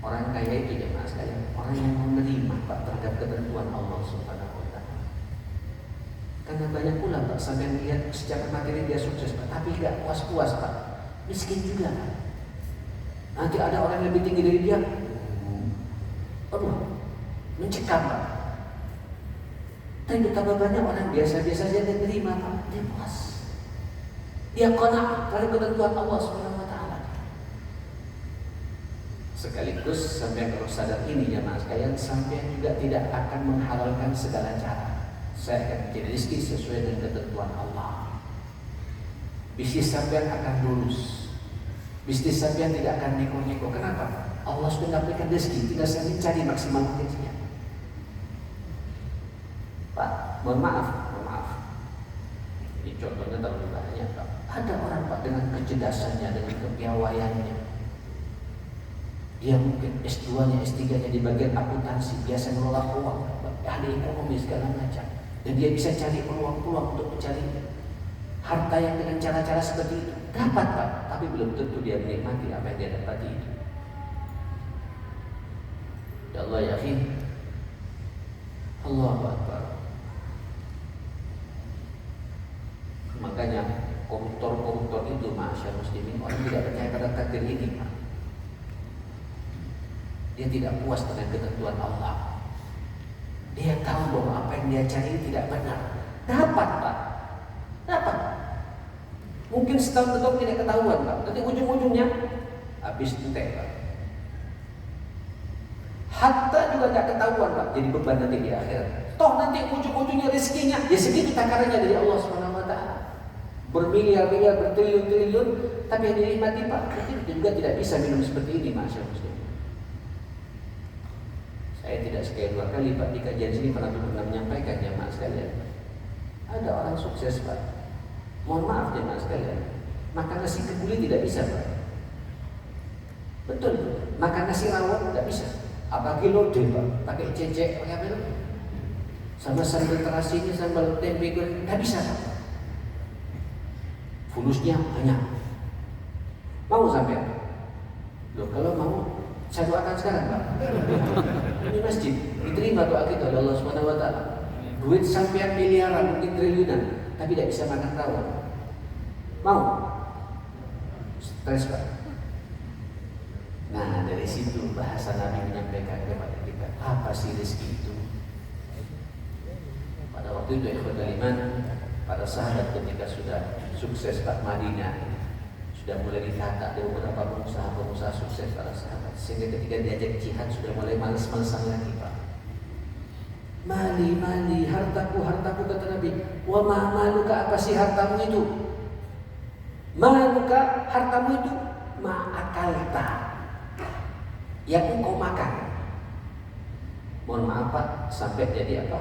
Orang kaya itu jemaah sekalian, orang yang menerima Pak terhadap ketentuan Allah Subhanahu wa taala. Karena banyak pula Pak sampai lihat secara materi dia sukses Pak, tapi enggak puas-puas Pak. Miskin juga Pak. Nanti ada orang yang lebih tinggi dari dia. Mencekam Pak. Tapi betapa banyak orang biasa-biasa saja yang terima Pak, dia puas. Dia qanaah terhadap ketentuan Allah Subhanahu wa taala. Sekaligus sampai kalau sadar ini jemaah sekalian, sampai juga tidak akan menghalalkan segala cara. Saya akan mencari rezeki sesuai dengan ketentuan Allah. Bisnis sampean akan lurus. Bisnis sampean tidak akan neko-neko. Kenapa? Allah sudah memberikan rezeki, tinggal saya mencari maksimal potensinya. Pak, mohon maaf. Ini contohnya terlalu banyak Pak. Ada orang Pak dengan kecerdasannya, dengan kepiawaiannya. Dia mungkin S2-nya, S3-nya di bagian akuntansi, biasa ngelola uang, ahli ekonomi segala macam. Dan dia bisa cari peluang-peluang untuk mencari harta yang dengan cara-cara seperti itu. Dapat Pak, tapi belum tentu dia menikmati apa yang dia dapati itu. Ya Allah ya akhi, Allahu Akbar. Makanya koruptor-koruptor itu masyarakat muslimin, orang tidak percaya pada takdir ini Pak. Dia tidak puas dengan ketentuan Allah. Dia tahu bahwa apa yang dia cari tidak benar. Dapat Pak, dapat. Mungkin setahun tidak ketahuan Pak. Nanti ujung-ujungnya habis entek Pak. Harta juga tidak ketahuan Pak, jadi beban nanti di akhirat. Toh nanti ujung-ujungnya rezekinya ya segitu takarannya dari Allah Subhanahu wa taala. Bermiliar-miliar, bertriliun-triliun, tapi yang dinikmati Pak, kita juga tidak bisa minum seperti ini masyarakat muslim. Saya tidak sekali dua kali Pak di kajian sini pernah menyampaikan jemaah sekalian. Ada orang sukses Pak. Mohon maaf jemaah sekalian, makan nasi kebuli tidak bisa Pak. Betul, makan nasi rawon tidak bisa. Apalagi lode Pak, pakai cecek, pakai apa itu? Sama sambal terasinya, sambal tempe goreng, tidak bisa Pak. Fulusnya banyak. Mau sampai? Loh kalau mau, saya doakan sekarang Pak. Ini masjid, diterima doa kita oleh Allah Subhanahu wa taala. Duit sampai miliaran, mungkin triliunan, tapi tidak bisa makan rawon. Mau? Stres Pak. Nah dari situ bahasa Nabi menyampaikan kepada kita, apa sih rezeki itu? Pada waktu itu ikhwatul iman, para sahabat ketika sudah sukses Pak Madinah, sudah mulai ditata ada beberapa pengusaha sukses para sahabat, sehingga ketika diajak jihad sudah mulai malas-malasan lagi Pak. Mali, hartaku kata Nabi. Wa ma maluka, apa sih hartamu itu? Maluka, hartamu itu ma'akalta, yang engkau makan. Mohon maaf Pak, sampai jadi apa?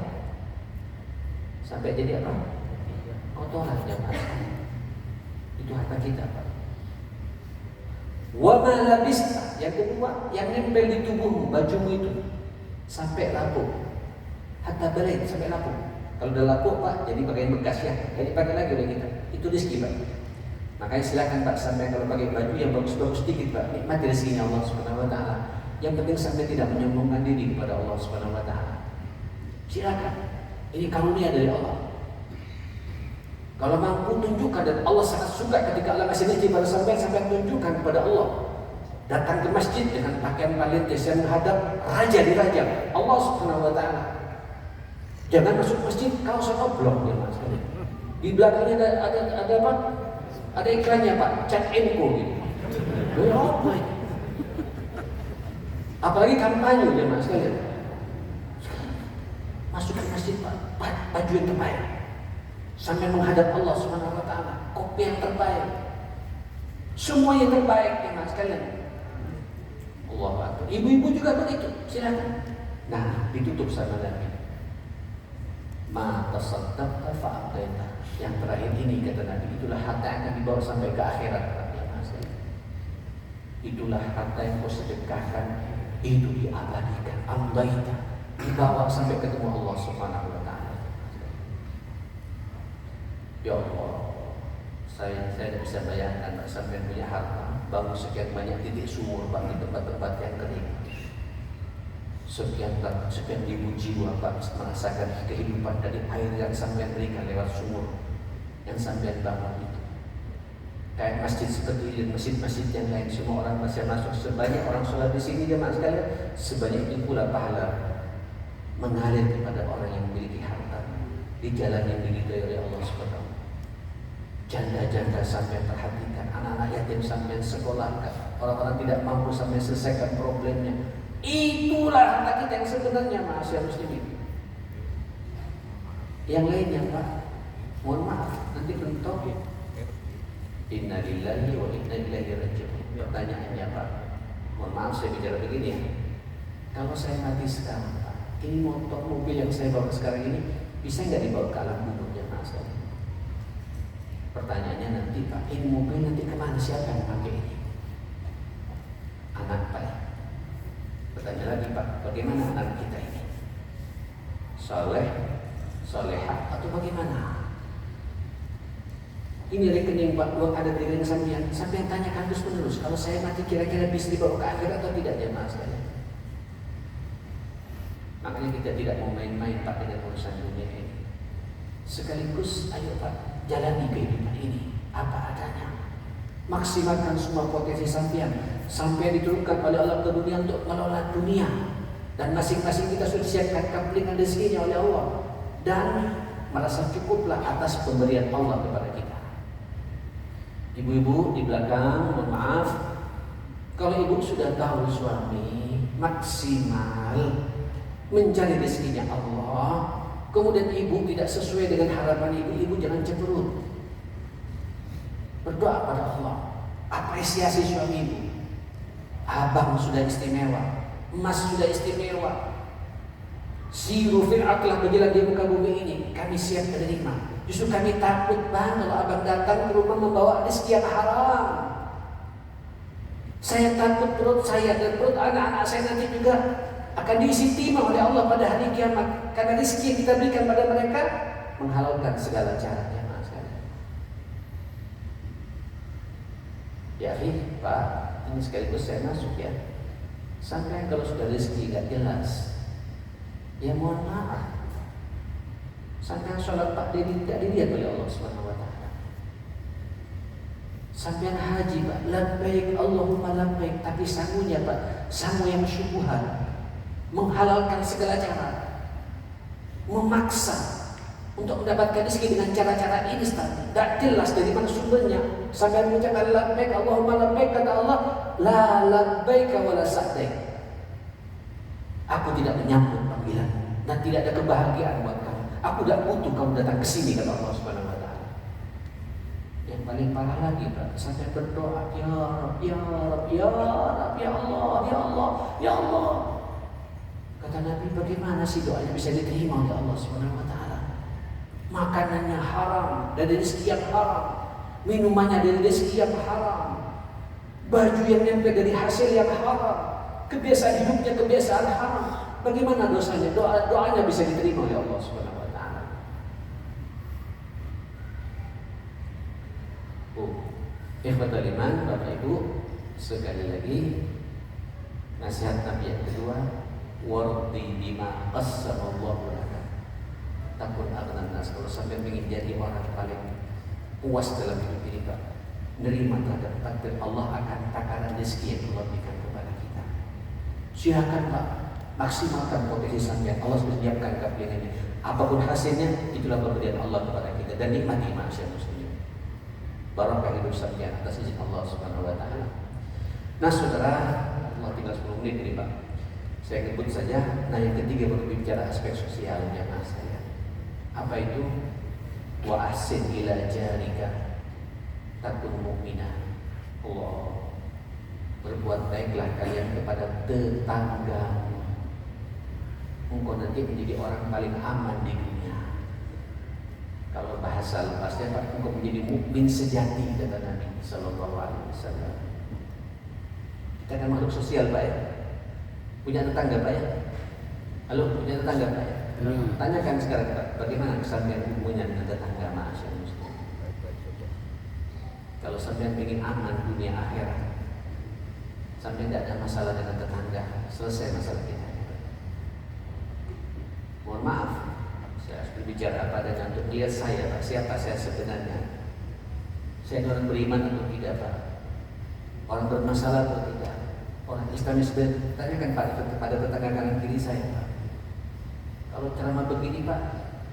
Kotoran jemaah. Itu harta kita Pak. Wa ma labista, yang kedua, yang nempel di tubuhmu, bajumu itu sampai lapuk. Hatta balik sampai lapuk. Kalau udah lapuk Pak, jadi pakaian bekas ya, jadi pakai lagi oleh kita. Itu rezeki Pak. Makanya silakan Pak, sampai kalau pakai baju yang bagus-bagus sedikit Pak, nikmati rezekinya Allah Subhanahu wa taala. Yang penting sampai tidak menyombongkan diri kepada Allah Subhanahu wa taala. Silakan. Ini karunia dari Allah. Kalau mampu tunjukkan, dan Allah sangat suka ketika Allah kasih rezeki pada sampai tunjukkan kepada Allah. Datang ke masjid dengan pakaian paling yang menghadap raja di raja Allah Subhanahu wa taala. Jangan masuk masjid kaosan oblong ya Mas. Di belakangnya ada apa? Ada iklannya Pak, Cat Enko gitu. Ya apa ini? Apalagi kampanye jemaah sekalian. Masuk ke masjid Pak, baju yang terbaik. Sampai menghadap Allah Subhanahu wa taala, kopi yang terbaik. Semua yang terbaik jemaah sekalian. Allahu Akbar. Ibu-ibu juga begitu, silakan. Nah, ditutup sama Nabi. Ma tasaddaqta fa'ataita. Yang terakhir ini kata Nabi, itulah harta yang akan dibawa sampai ke akhirat. Itulah harta yang kau sedekahkan, itu diabadikan, amdaita, dibawa sampai ketemu Allah Subhanahu wa taala. Ya Allah, saya tidak bisa bayangkan Pak, sampai punya harta, bangun sekian banyak titik sumur Pak di tempat-tempat yang kering. Sekian ribu jiwa Pak merasakan kehidupan dari air yang sampai berikan lewat sumur yang sampai bangun itu. Kayak masjid seperti ini, masjid-masjid yang lain, semua orang masih masuk. Sebanyak orang sholat di sini jemaah sekalian, sebanyak itu pula pahala mengalir kepada orang yang memiliki harta di jalan yang diridhai oleh Allah Subhanahu. Janda-janda sampai perhatikan, anak-anak yatim sampai sekolahkan, orang-orang tidak mampu sampai selesaikan problemnya. Itulah harta kita yang sebenarnya, masyarakat muslimin. Yang lainnya Pak, mohon maaf, nanti bentuk. Inna lillahi wa inna ilaihi raji'un. Pertanyaannya Pak, mohon maaf saya bicara begini ya. Kalau saya mati sekarang Pak, ini mobil yang saya bawa sekarang ini bisa nggak dibawa ke alam kubur jemaah sekalian? Pertanyaannya nanti Pak, ini mobil nanti kemana, siapa yang pakai ini? Anak Pak. Bertanya lagi Pak, bagaimana anak kita ini? Saleh, salehah atau bagaimana? Ini rekening Pak, uang ada di rekening sampai yang tanyakan terus menerus. Kalau saya mati kira-kira bisa dibawa ke akhirat atau tidak jemaah sekalian? Makanya kita tidak mau main-main Pak dengan urusan dunia ini. Sekaligus ayo Pak, jalani kehidupan ini apa adanya. Maksimalkan semua potensi sampai diturunkan oleh Allah ke dunia untuk mengelola dunia. Dan masing-masing kita sudah siapkan kaplingan rezekinya oleh Allah. Dan merasa cukuplah atas pemberian Allah kepada kita. Ibu-ibu di belakang, mohon maaf, kalau ibu sudah tahu suami maksimal mencari rezekinya Allah, kemudian ibu tidak sesuai dengan harapan ibu jangan cemberut. Berdoa pada Allah, apresiasi suami ibu. Abang sudah istimewa, emas sudah istimewa. Siru fil aqlah, berjalan di muka bumi ini, kami siap menerima. Justru kami takut banget kalau abang datang ke rumah membawa rezeki yang haram. Saya takut perut saya dan perut anak-anak saya nanti juga akan diisi timah oleh Allah pada hari kiamat. Karena rezeki yang kita berikan pada mereka menghalalkan segala caranya. Ya Pak, ini sekaligus saya masuk ya. Sampai kalau sudah rezeki gak jelas, ya mohon maaf. Sampai sholat Pak tidak dilihat oleh Allah Subhanahu wa taala. Sampai haji Pak, labbaik Allahumma labbaik, tapi sangunya Pak, sangu yang syubhat, menghalalkan segala cara, memaksa untuk mendapatkan rezeki dengan cara-cara instan, tidak jelas dari mana sumbernya. Sampai mengucapkan labbaik Allahumma labbaik, kata Allah, la labbaik wa la sa'daik. Aku tidak menyambut panggilanmu dan tidak ada kebahagiaan buat kamu. Aku tidak butuh kamu datang ke sini, kata Allah Subhanahu wa taala. Yang paling parah lagi Pak, sampai berdoa, ya Rabb, ya Rabb, ya Rabb, ya Allah, ya Allah, ya Allah. Kata Nabi, bagaimana sih doanya bisa diterima oleh Allah Subhanahu wa taala? Makanannya haram, dari rezeki yang haram, minumannya dari rezeki yang haram, baju yang nempel dari hasil yang haram, kebiasaan hidupnya kebiasaan haram. Bagaimana dosanya? Doanya bisa diterima oleh Allah Subhanahu wa taala. Ikhwatul iman, Bapak Ibu, sekali lagi nasihat Nabi yang kedua, wardi bima qassarallahu laka. Takun akan nas, kalau sampai ingin jadi orang paling puas dalam hidup ini Pak, nerima terhadap takdir Allah akan takaran rezeki yang Allah berikan kepada kita. Silakan Pak, maksimalkan potensi sampean. Allah sudah siapkan kapling ini. Apapun hasilnya, itulah pemberian Allah kepada kita, dan nikmati masyarakat muslimin. Barakah hidup sampean atas izin Allah Subhanahu wa taala. Nah, saudara, Allah tinggal 10 menit ini Pak. Saya sebut saja. Nah, yang ketiga berbicara aspek sosial jamaah saya. Apa itu? Wa ahsin ila jarika takun mu'minah. Allah, berbuat baiklah kalian kepada tetanggamu, engkau nanti menjadi orang paling aman di dunia. Kalau bahasa lepasnya, engkau menjadi mukmin sejati, kata Nabi Sallallahu Alaihi Wasallam. Kita kan makhluk sosial, Pak ya. Punya tetangga, Pak ya. Halo, punya tetangga, Pak ya. Tanyakan sekarang, Pak, bagaimana kesampean hubungannya dengan tetangga, masyaallah. Kalau sampean ingin aman dunia akhirat, sampean tidak ada masalah dengan tetangga, selesai masalah kita. Mohon maaf, saya harus berbicara apa adanya untuk melihat saya, Pak, siapa saya sebenarnya. Saya orang beriman atau tidak, Pak? Orang bermasalah atau tidak? Orang Islamis, tanyakan Pak kepada tetangga kanan kiri saya, Pak. Kalau ceramah begini, Pak,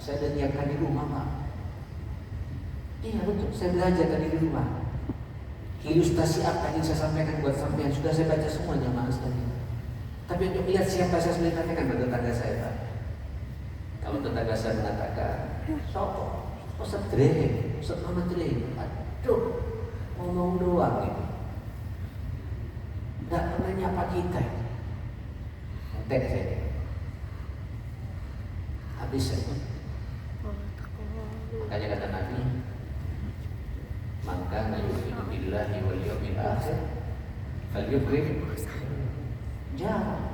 saya sudah nyiapkan di rumah, Pak. Iya betul, saya belajar tadi di rumah. Ilustrasi apa yang saya sampaikan buat sampean sudah saya baca semua jamaah sekalian. Tapi untuk lihat siapa saya sebenarnya, tanyakan pada tetangga saya, Pak. Kalau tetangga saya mengatakan, sopo, Ustaz Dre, Ustaz Muhammad Dre, aduh, ngomong doang gitu. Tidak pernah nyapa kita. Entek saya. Habis saya. Makanya kata Nabi, maka yu'minu billahi wal yawmil akhir falyukrim jarah.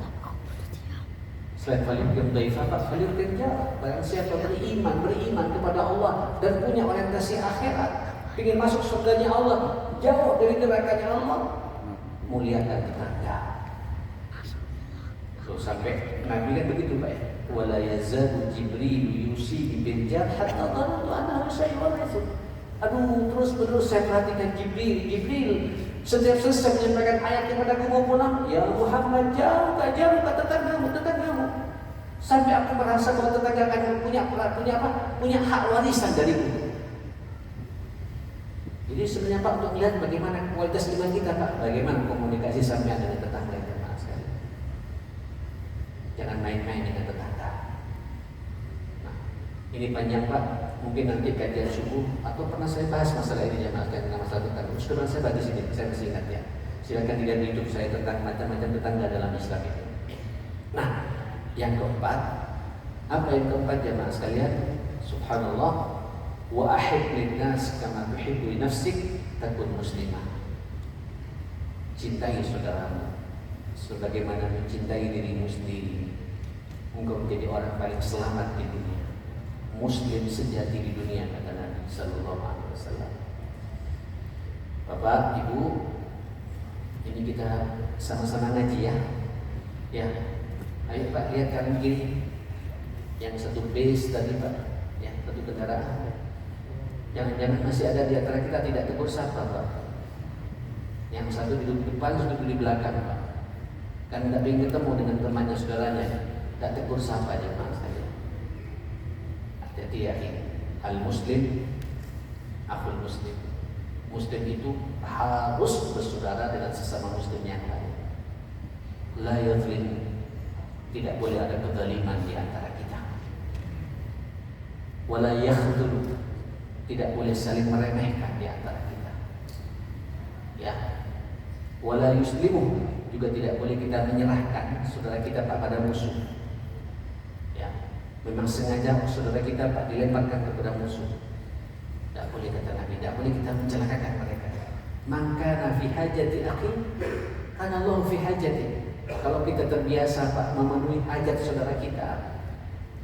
Selain falyukrim dhaifah, falyukrim jarah. Barang siapa beriman kepada Allah dan punya orientasi akhirat, ingin masuk surganya Allah, jauh dari nerakanya Allah, muliakan tetangga. So, sampai Nabi kan begitu, Pak ya. Wala yazalu Jibril yusi bil jar hatta dhanantu annahu sayuwarrithu. Aduh, terus saya perhatikan Jibril setiap selesai menyampaikan ayat kepadaku mau pulang, ya Muhammad, jauh ke tetanggamu. Sampai aku merasa bahwa tetangga akan punya hak warisan dariku. Jadi sebenarnya Pak, untuk melihat bagaimana kualitas iman kita, Pak, bagaimana komunikasi sampean dengan tetangga itu, Pak, sekali. Jangan main-main dengan tetangga. Nah, ini panjang, Pak. Mungkin nanti kajian subuh atau pernah saya bahas masalah ini jamaah dengan masalah tetangga. Sudah saya bahas di sini, saya masih ingat ya. Silakan dilihat di YouTube saya tentang macam-macam tetangga dalam Islam itu. Nah, yang keempat, apa yang keempat jamaah sekalian? Subhanallah, wa ahib linnas kama tuhibbu li nafsik takun muslimah. Cintai saudaramu sebagaimana mencintai dirimu sendiri. Engkau menjadi orang paling selamat di dunia. Muslim sejati di dunia, kata Nabi Sallallahu Alaihi Wasallam. Bapak, Ibu, ini kita sama-sama ngaji ya. Ya, ayo Pak, lihat kanan kiri. Yang satu base tadi Pak, ya, satu kendaraan. Jangan-jangan masih ada di antara kita tidak tegur sapa, Pak. Yang satu duduk di depan, satu di belakang, Pak. Kan tidak ingin ketemu dengan temannya, saudaranya, tidak tegur sapa aja, Pak. Jadi ya, al-muslim akhul muslim. Muslim itu harus bersaudara dengan sesama muslim yang lain. La yadhlim, tidak boleh ada kezaliman di antara kita. Wala yakhdhul, tidak boleh saling meremehkan di antara kita. Ya. Wala yuslimu, juga tidak boleh kita menyerahkan saudara kita pada musuh. Memang sengaja saudara kita Pak dilemparkan kepada musuh. Tidak boleh, kata Nabi, tidak boleh kita mencelakakan mereka. Maka nafi hajati akhi, karena Allah fi hajati. Kalau kita terbiasa Pak memenuhi hajat saudara kita,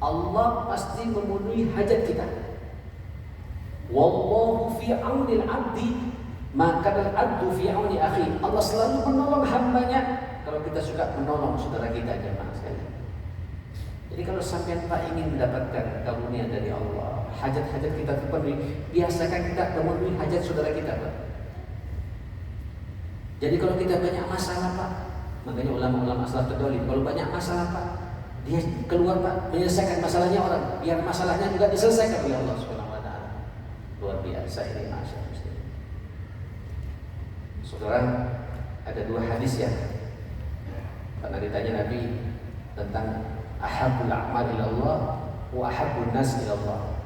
Allah pasti memenuhi hajat kita. Wallahu fi aunil abdi, maka al-abdu fi auni akhi. Allah selalu menolong hambanya kalau kita suka menolong saudara kita, jemaah sekalian. Jadi kalau sampean Pak ingin mendapatkan karunia dari Allah, hajat-hajat kita terpenuhi, biasakan kita memenuhi hajat saudara kita, Pak. Jadi kalau kita banyak masalah, Pak, makanya ulama-ulama salaf terdahulu, kalau banyak masalah, Pak, dia keluar, Pak, menyelesaikan masalahnya orang, biar masalahnya juga diselesaikan oleh Allah Subhanahu wa taala. Luar biasa ini, masyaallah. Saudara, ada dua hadis ya. Karena ditanya Nabi tentang ahabbul a'mal ilallah wa ahabbun nas ilallah.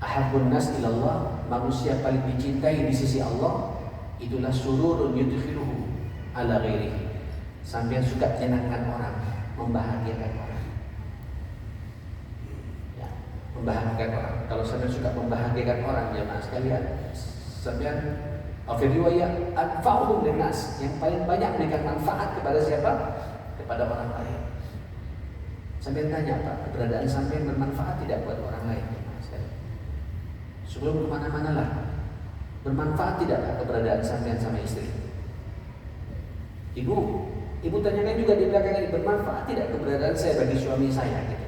Ahabbun nas ilallah, manusia paling dicintai di sisi Allah, itulah sururun yudkhiluhu ala ghairihi. Sampai suka menyenangkan orang, membahagiakan orang. Ya, membahagiakan orang. Kalau sampai suka membahagiakan orang, jemaah sekalian, sampai riwayat anfa'uhum linnas, yang paling banyak memberikan manfaat kepada siapa? Kepada orang lain. Sampai tanya, Pak, keberadaan sampai bermanfaat tidak buat orang lain? Sebelum kemana-mana lah, bermanfaat tidak Pak keberadaan sampean sama istri? Ibu tanyakan juga di belakang ini, bermanfaat tidak keberadaan saya bagi suami saya? Gitu.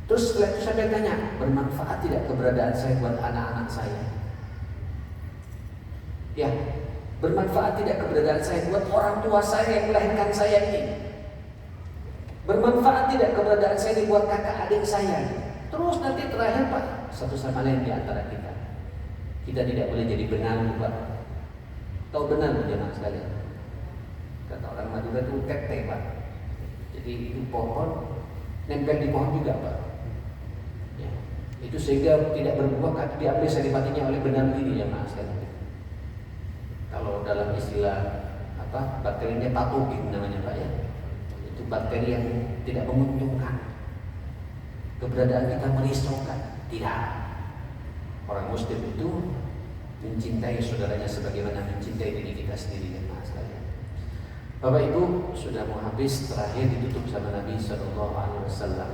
Terus setelah itu sampean tanya, bermanfaat tidak keberadaan saya buat anak-anak saya? Ya, bermanfaat tidak keberadaan saya buat orang tua saya yang melahirkan saya ini? Bermanfaat tidak keberadaan saya ini buat kakak adik saya? Terus nanti terakhir Pak, satu sama lain di antara kita. Kita tidak boleh jadi benalu Pak. Tahu benalu jemaah sekalian? Kata orang Madura itu tete Pak. Jadi itu pohon, nempel di pohon juga Pak. Ya. Itu sehingga tidak berbuah, diambil saripatinya oleh benalu ini jemaah sekalian. Kalau dalam istilah bakterinya patogen namanya Pak ya. Itu bakteri yang tidak menguntungkan. Keberadaan kita merisaukan. Tidak. Orang Muslim itu mencintai saudaranya sebagaimana mencintai diri kita sendiri, jemaah sekalian. Bapak Ibu, sudah mau habis, terakhir ditutup sama Nabi SAW.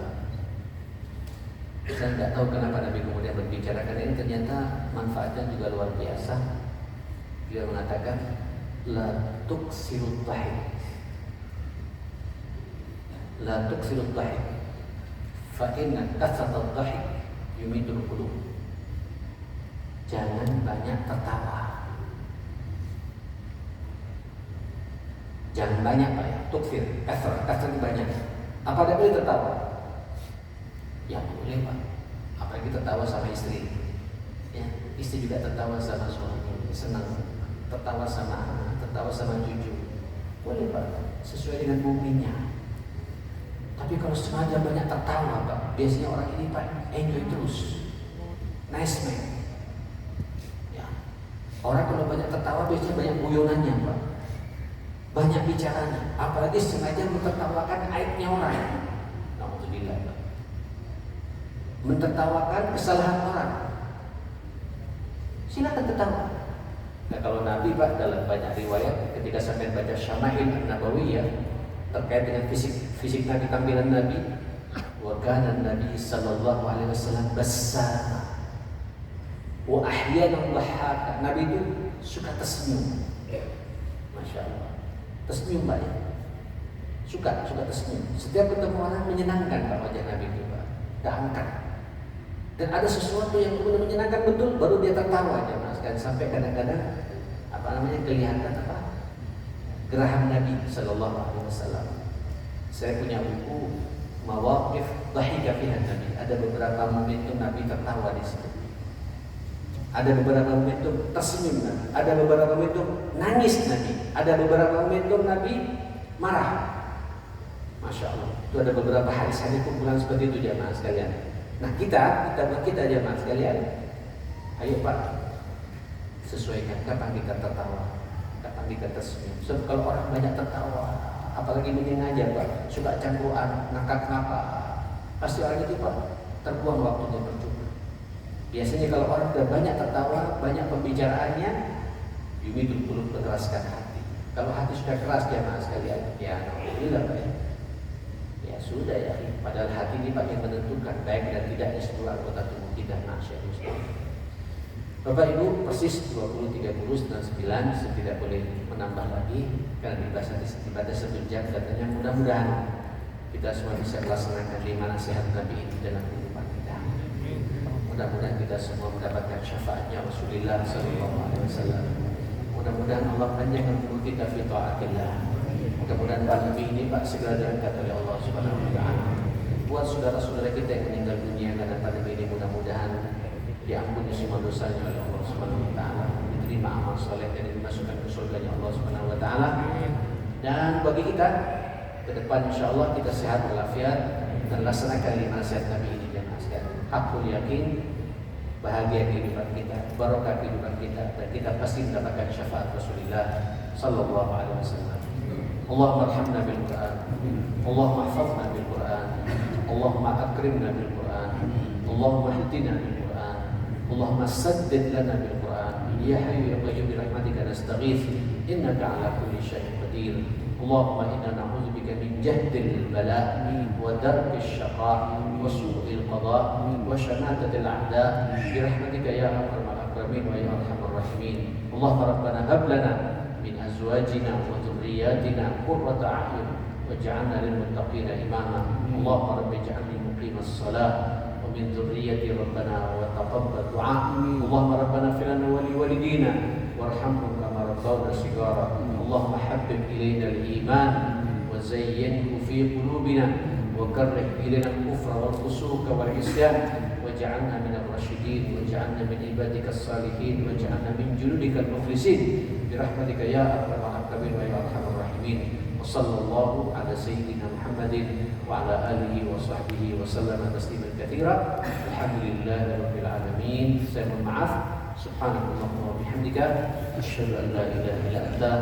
Saya tidak tahu kenapa Nabi kemudian berbicara, karena ini ternyata manfaatnya juga luar biasa. Dia mengatakan la tuksirut dhahik, la tuksirut dhahik, fa inna katsratat dhahik yumitul qulub. Jangan banyak tertawa. Jangan banyak Pak ya, tuksir, kasar banyak. Apa ada boleh tertawa? Ya boleh Pak. Apalagi tertawa sama istri. Ya, istri juga tertawa sama suami, senang. Tertawa sama anak, tertawa sama cucu, boleh Pak, sesuai dengan mukminnya. Tapi kalau sengaja banyak tertawa Pak, biasanya orang ini Pak enjoy terus, nice man. Ya. Orang kalau banyak tertawa biasanya banyak guyonannya Pak, banyak bicaranya, apalagi sengaja mentertawakan aibnya orang. Alhamdulillah Pak, mentertawakan kesalahan orang. Silakan tertawa. Nah kalau Nabi Pak dalam banyak riwayat ketika sampai baca Syama'il Nabawiyah terkait dengan fisik Nabi, tampilan Nabi, wa kana Nabi sallallahu alaihi wasallam bassama wa ahyanan dhahhaka. Nabi itu suka tersenyum. Masya Allah. Tersenyum Pak ya. Suka tersenyum. Setiap ketemu orang menyenangkan Pak wajah Nabi itu Pak. Dah angkat. Dan ada sesuatu yang benar menyenangkan betul, baru dia tertawa aja Mas. Dan sampai kadang-kadang kelihatan geraham Nabi Sallallahu Alaihi Wasallam. Saya punya buku Mawaqif Dhahika Fiha Nabi. Ada beberapa momentum Nabi tertawa di situ. Ada beberapa momentum tersenyum Nabi. Ada beberapa momentum nangis Nabi. Ada beberapa momentum Nabi marah. Masya Allah. Itu ada beberapa hadis-hadis kumpulan seperti itu jemaah sekalian. Nah kita jemaah sekalian, ayo Pak, sesuaikan kapan kita tertawa, kapan kita tersenyum. Sebab kalau orang banyak tertawa, apalagi menyengaja Pak, suka cangkruan, ngakak-ngakak, pasti orang itu Pak terbuang waktunya percuma. Biasanya kalau orang sudah banyak tertawa, banyak pembicaraannya, yumidul qulub, mengeraskan hati. Kalau hati sudah keras jemaah sekalian, ya alhamdulillah Pak ya. Ya sudah ya, padahal hati ini Pak yang menentukan baik dan tidaknya seluruh anggota tubuh kita. Masyaallah. Bapak Ibu, persis 20, 30, 99, saya tidak boleh menambah lagi karena dibahas satu jam. Katanya mudah-mudahan kita semua bisa melaksanakan 5 nasihat Nabi ini dalam kehidupan kita. Mudah-mudahan kita semua mendapatkan syafaatnya Rasulullah SAW. Mudah-mudahan Allah panjangkan umur kita fi ta'atillah. Mudah-mudahan pandemi ini Pak segera diangkat oleh Allah Subhanahu wa taala. Buat saudara-saudara kita yang meninggal dunia karena pandemi ini, mudah-mudahan diampuni semua dosanya oleh Allah Subhanahu wa taala, diterima amal saleh dan dimasukkan ke surga Allah Subhanahu wa taala. Dan bagi kita ke depan insya Allah kita sehat walafiat dan laksanakan 5 nasihat Nabi ini jemaah sekalian. Hakul yakin, bahagia kehidupan kita, barokah kehidupan kita, dan kita pasti mendapatkan syafaat Rasulullah sallallahu alaihi wasallam. Allahumma arhamna bil Quran, Allahumma ihfazna bil Quran, Allahumma akrimna bil Quran, Allahumma hdina bil Quran, Allahumma saddid lana bil Quran. Ya hayyu ya qayyum bi rahmatika nastaghith, innaka ala kulli syai'in qadir. Allahumma inna na'udzubika min jahdil bala wa darkis syaqa wa su'il qada wa shamatatil a'da bi rahmatika ya akramul akramin wa ya arhamar rahimin. Allahumma rabbana hab lana min azwajina wa dhurriyyatina qurrata a'yun waj'alna lil muttaqina imama. Allahumma rabbi ij'alni muqimas shalah wa min dhurriyyati rabbana wa taqabbal du'a. Allahumma rabbana fir lana wa li walidina warhamhum kama rabbawna shighara. Allahumma habbib ilayna al-iman wa zayyinhu fi qulubina wa karrih ilayna al-kufra wal fusuqa wal isyan waj'alna min ar-rasyidin waj'alna min ibadika as-salihin waj'alna min junudika al-muflisin bi rahmatika ya arhamar rahimin wa ya arhamar rahimin. Wa sallallahu ala sayyidina Muhammadin wa ala alihi wa sahbihi wa sallama tasliman katsira. Alhamdulillahi rabbil alamin. Saya mohon maaf. Subhanallah wa bihamdika asyhadu an la ilaha illa anta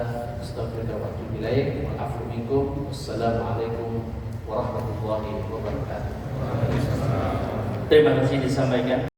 astaghfiruka wa atubu ilaik. Wal afwu minkum. Wassalamualaikum warahmatullahi wabarakatuh. Terima kasih disampaikan.